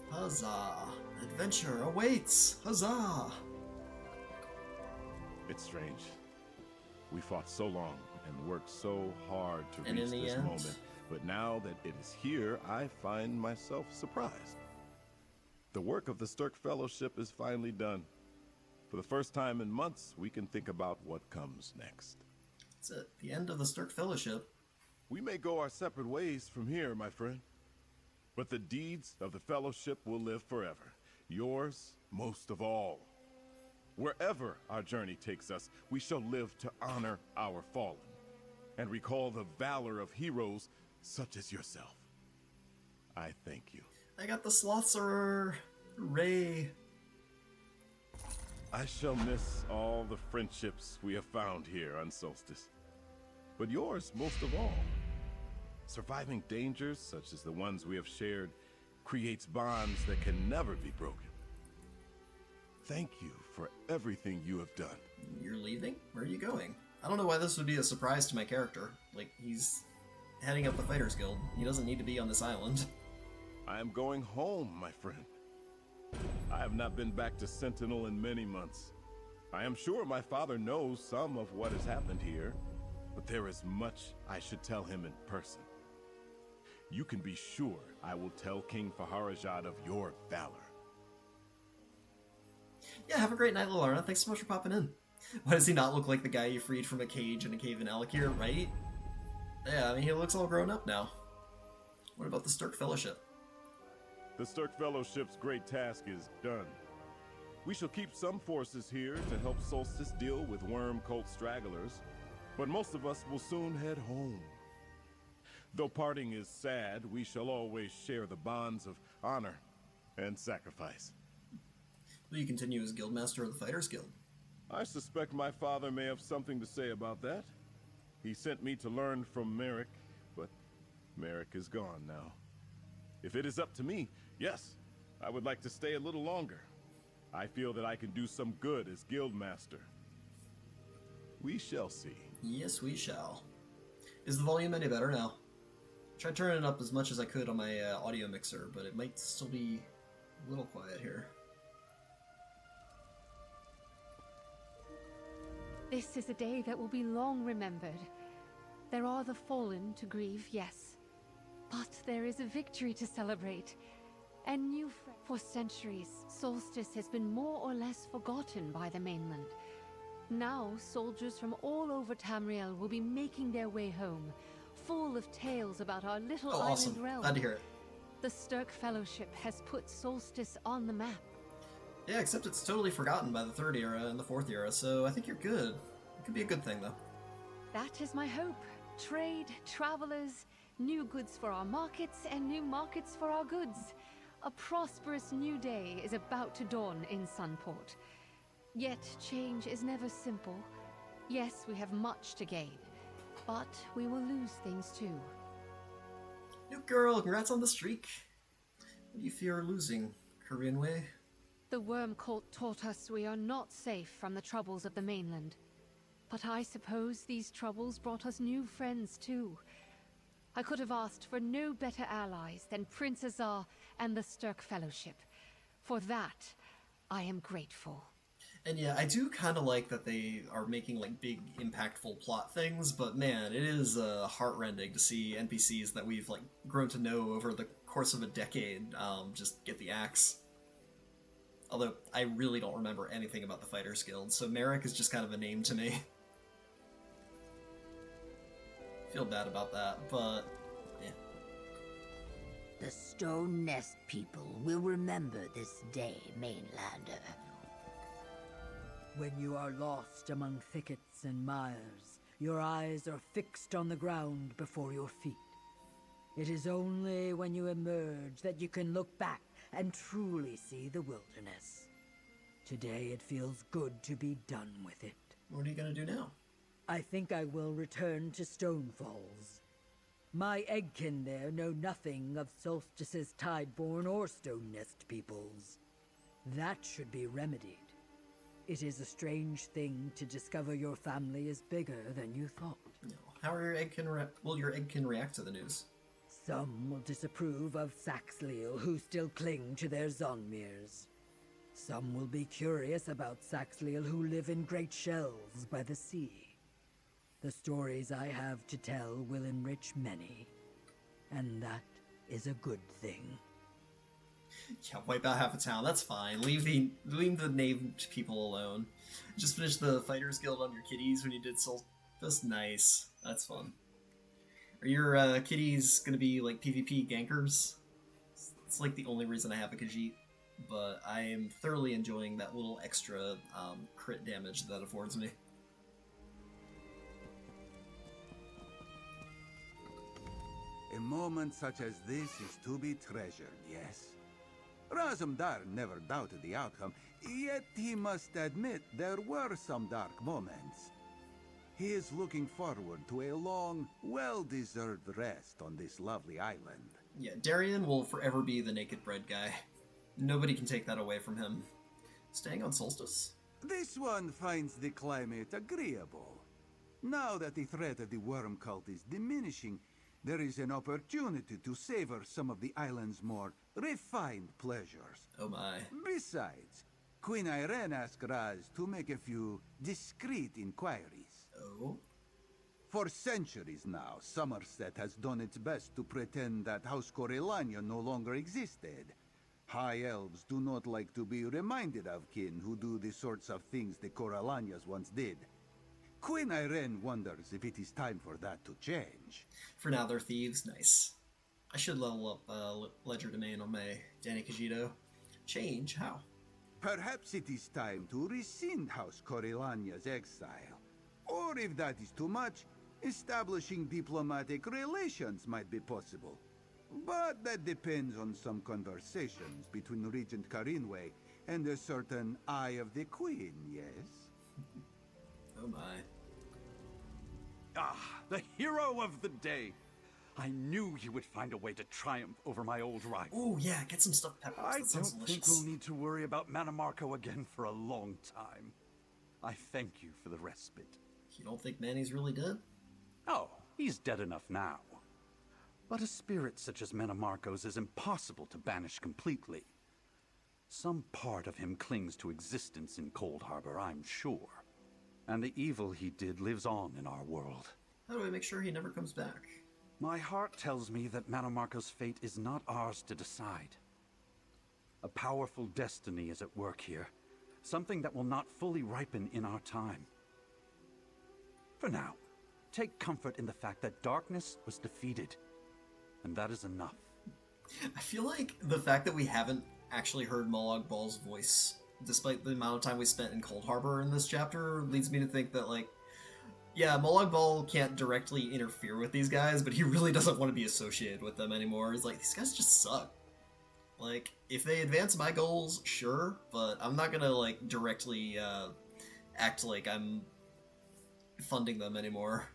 S1: Huzzah! Adventure awaits! Huzzah!
S4: It's strange. We fought so long and worked so hard to
S1: And
S4: reach
S1: in the
S4: this
S1: end?
S4: moment, but now that it is here, I find myself surprised. The work of the Sturk Fellowship is finally done. For the first time in months, we can think about what comes next.
S1: That's it. The end of the Sturk Fellowship.
S4: We may go our separate ways from here, my friend. But the deeds of the Fellowship will live forever. Yours most of all. Wherever our journey takes us, we shall live to honor our fallen and recall the valor of heroes such as yourself. I thank you.
S1: I got the Slotzer Ray.
S4: I shall miss all the friendships we have found here on Solstice. But yours most of all. Surviving dangers such as the ones we have shared creates bonds that can never be broken. Thank you for everything you have done.
S1: You're leaving? Where are you going? I don't know why this would be a surprise to my character. Like, he's heading up the Fighters Guild. He doesn't need to be on this island.
S4: I am going home, my friend. I have not been back to Sentinel in many months. I am sure my father knows some of what has happened here, but there is much I should tell him in person. You can be sure I will tell King Faharajad of your valor.
S1: Yeah, have a great night, Lalarna. Thanks so much for popping in. Why does he not look like the guy you freed from a cage in a cave in Alakir, right? Yeah, I mean, he looks all grown up now. What about the Sturk Fellowship?
S4: The Sturk Fellowship's great task is done. We shall keep some forces here to help Solstice deal with Worm Cult stragglers, but most of us will soon head home. Though parting is sad, we shall always share the bonds of honor and sacrifice.
S1: Will you continue as Guildmaster of the Fighters Guild?
S4: I suspect my father may have something to say about that. He sent me to learn from Merrick, but Merrick is gone now. If it is up to me, yes, I would like to stay a little longer. I feel that I can do some good as Guildmaster. We shall see.
S1: Yes, we shall. Is the volume any better now? Tried turning it up as much as I could on my audio mixer, but it might still be a little quiet here.
S11: This is a day that will be long remembered. There are the fallen to grieve, yes. But there is a victory to celebrate. And new for centuries, Solstice has been more or less forgotten by the mainland. Now, soldiers from all over Tamriel will be making their way home, full of tales about our little island
S1: awesome.
S11: realm.
S1: Glad to hear it.
S11: The Sturk Fellowship has put Solstice on the map.
S1: Yeah, except it's totally forgotten by the Third Era and the Fourth Era, so I think you're good. It could be a good thing, though.
S11: That is my hope. Trade, travelers, new goods for our markets, and new markets for our goods. A prosperous new day is about to dawn in Sunport. Yet change is never simple. Yes, we have much to gain, but we will lose things too.
S1: New girl, congrats on the streak. What do you fear losing, Korean way?
S11: The Worm Cult taught us we are not safe from the troubles of the mainland. But I suppose these troubles brought us new friends too. I could have asked for no better allies than Prince Azar and the Sturk Fellowship. For that, I am grateful.
S1: And yeah, I do kind of like that they are making like big, impactful plot things, but man, it is heartrending to see NPCs that we've like grown to know over the course of a decade just get the axe. Although, I really don't remember anything about the Fighters Guild, so Merrick is just kind of a name to me. Feel bad about that, but yeah.
S12: The Stone Nest people will remember this day, Mainlander.
S10: When you are lost among thickets and mires, your eyes are fixed on the ground before your feet. It is only when you emerge that you can look back and truly see the wilderness. Today it feels good to be done with it.
S1: What are you gonna do now?
S10: I think I will return to Stone Falls. My Eggkin there know nothing of Solstice's Tideborn or Stone Nest peoples. That should be remedied. It is a strange thing to discover your family is bigger than you thought.
S1: No. How are your will your Eggkin react to the news?
S10: Some will disapprove of Saxleal who still cling to their Zonmirs. Some will be curious about Saxleal who live in great shells by the sea. The stories I have to tell will enrich many, and that is a good thing.
S1: Yeah, wipe out half a town, that's fine. Leave the named people alone. Just finish the Fighters Guild on your kitties when you did Soul. That's nice. That's fun. Are your kitties gonna be like PvP gankers? It's like the only reason I have a Khajiit, but I am thoroughly enjoying that little extra crit damage that affords me.
S5: A moment such as this is to be treasured, yes. Razumdar never doubted the outcome, yet he must admit there were some dark moments. He is looking forward to a long, well-deserved rest on this lovely island.
S1: Yeah, Darien will forever be the naked bread guy. Nobody can take that away from him. Staying on Solstice?
S5: This one finds the climate agreeable. Now that the threat of the worm cult is diminishing, there is an opportunity to savor some of the island's more refined pleasures.
S1: Oh my.
S5: Besides, Queen Irene asked Raz to make a few discreet inquiries.
S1: Oh?
S5: For centuries now, Somerset has done its best to pretend that House Corellania no longer existed. High elves do not like to be reminded of kin who do the sorts of things the Corellanias once did. Queen Irene wonders if it is time for that to change.
S1: For now, they're thieves. Nice. I should level up Ledger Domain on my Danny Kajito. Change? How?
S5: Perhaps it is time to rescind House Corellania's exile. Or if that is too much, establishing diplomatic relations might be possible. But that depends on some conversations between Regent Karinwe and a certain Eye of the Queen, yes?
S1: Oh my.
S3: Ah, the hero of the day! I knew you would find a way to triumph over my old rival.
S1: Oh yeah, get some stuffed peppers.
S3: I
S1: That sounds
S3: don't
S1: delicious.
S3: think we'll need to worry about Manamarco again for a long time. I thank you for the respite.
S1: You don't think Manny's really dead?
S3: Oh, he's dead enough now. But a spirit such as Manamarco's is impossible to banish completely. Some part of him clings to existence in Cold Harbor, I'm sure. And the evil he did lives on in our world.
S1: How do I make sure he never comes back?
S3: My heart tells me that Manamarco's fate is not ours to decide. A powerful destiny is at work here. Something that will not fully ripen in our time. For now, take comfort in the fact that darkness was defeated. And that is enough.
S1: I feel like the fact that we haven't actually heard Molag Bal's voice, despite the amount of time we spent in Cold Harbor in this chapter, leads me to think that, like, yeah, Molag Bal can't directly interfere with these guys, but he really doesn't want to be associated with them anymore. He's like, these guys just suck. Like, if they advance my goals, sure, but I'm not gonna, like, directly act like I'm funding them anymore.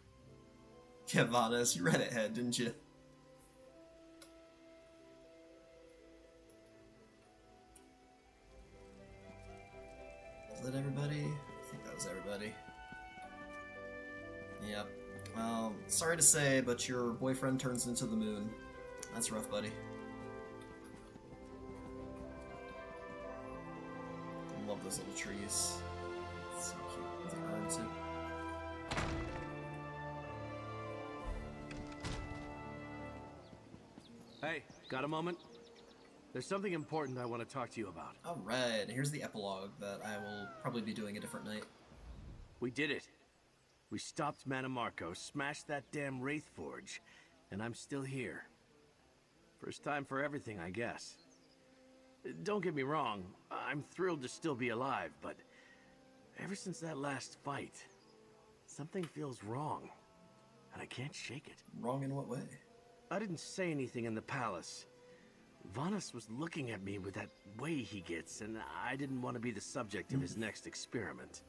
S1: Yeah, Vanas, you read ahead, didn't you? Is that everybody? I think that was everybody. Yep. Well, sorry to say, but your boyfriend turns into the moon. That's rough, buddy. I love those little trees. It's so cute. With the urn, too.
S8: Hey, got a moment? There's something important I want to talk to you about.
S1: Alright, here's the epilogue that I will probably be doing a different night.
S8: We did it. We stopped Manamarco, smashed that damn Wraith Forge, and I'm still here. First time for everything, I guess. Don't get me wrong, I'm thrilled to still be alive, but ever since that last fight, something feels wrong, and I can't shake it.
S1: Wrong in what way?
S8: I didn't say anything in the palace. Vanas was looking at me with that way he gets, and I didn't want to be the subject of his next experiment.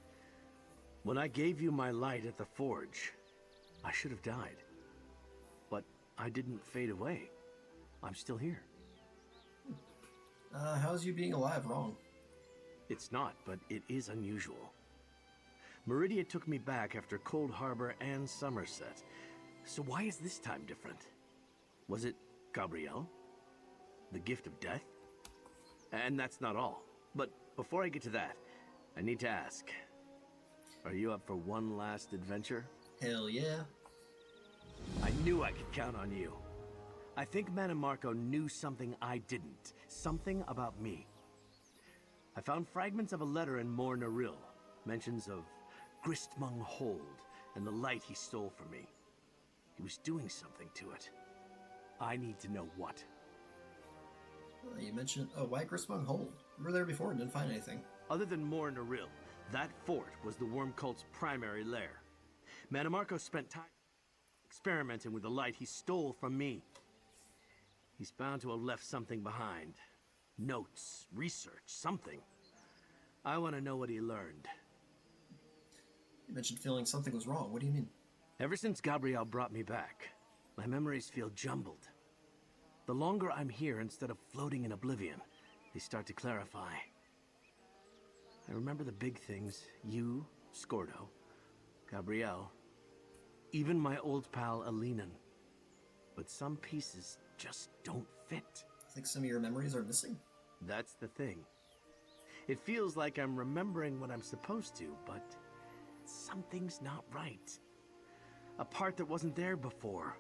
S8: When I gave you my light at the forge, I should have died. But I didn't fade away. I'm still here.
S1: How's you being alive wrong?
S8: It's not, but it is unusual. Meridia took me back after Cold Harbor and Somerset. So why is this time different? Was it Gabrielle? The gift of death? And that's not all. But before I get to that, I need to ask. Are you up for one last adventure?
S1: Hell yeah.
S8: I knew I could count on you. I think Manamarco knew something I didn't. Something about me. I found fragments of a letter in Mor Naril. Mentions of Gristmung Hold and the light he stole from me. He was doing something to it. I need to know what.
S1: You mentioned... Oh, why Gristmung Hold? We were there before and didn't find anything.
S8: Other than Mor Naril, that fort was the Worm Cult's primary lair. Manamarco spent time experimenting with the light he stole from me. He's bound to have left something behind. Notes, research, something. I want to know what he learned.
S1: You mentioned feeling something was wrong. What do you mean?
S8: Ever since Gabrielle brought me back, my memories feel jumbled. The longer I'm here instead of floating in Oblivion, they start to clarify. I remember the big things. You, Scordo, Gabrielle, even my old pal Alinan. But some pieces just don't fit.
S1: I think some of your memories are missing.
S8: That's the thing. It feels like I'm remembering what I'm supposed to, but something's not right. A part that wasn't there before.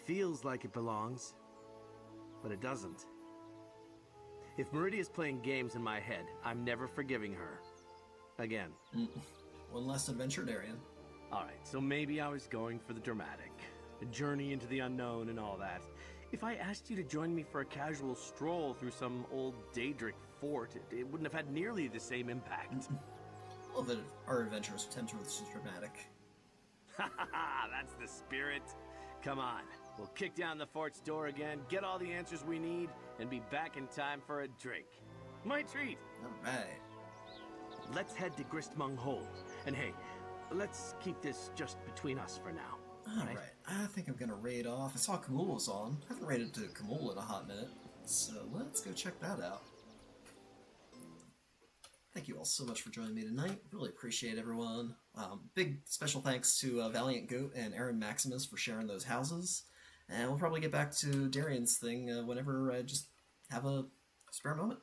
S8: Feels like it belongs, but it doesn't. If Meridia's playing games in my head, I'm never forgiving her. Again.
S1: One last adventure, Darian.
S8: Alright, so maybe I was going for the dramatic. A journey into the unknown and all that. If I asked you to join me for a casual stroll through some old Daedric fort, it wouldn't have had nearly the same impact.
S1: Well, that our adventures tend to be dramatic.
S8: Ha ha ha! That's the spirit. Come on, we'll kick down the fort's door again, get all the answers we need, and be back in time for a drink. My treat!
S1: Alright.
S8: Let's head to Gristmung Hold. And hey, let's keep this just between us for now.
S1: Alright, I think I'm gonna raid off. I saw Kamul was on. I haven't raided to Kamul in a hot minute, so let's go check that out. Thank you all so much for joining me tonight. Really appreciate everyone. Big special thanks to ValiantGoat and Aaron-Maximus for sharing those houses. And we'll probably get back to Darian's thing whenever I just have a spare moment.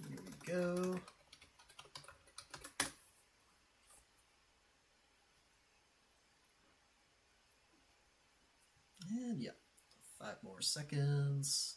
S1: Here we go. And yeah, 5 more seconds.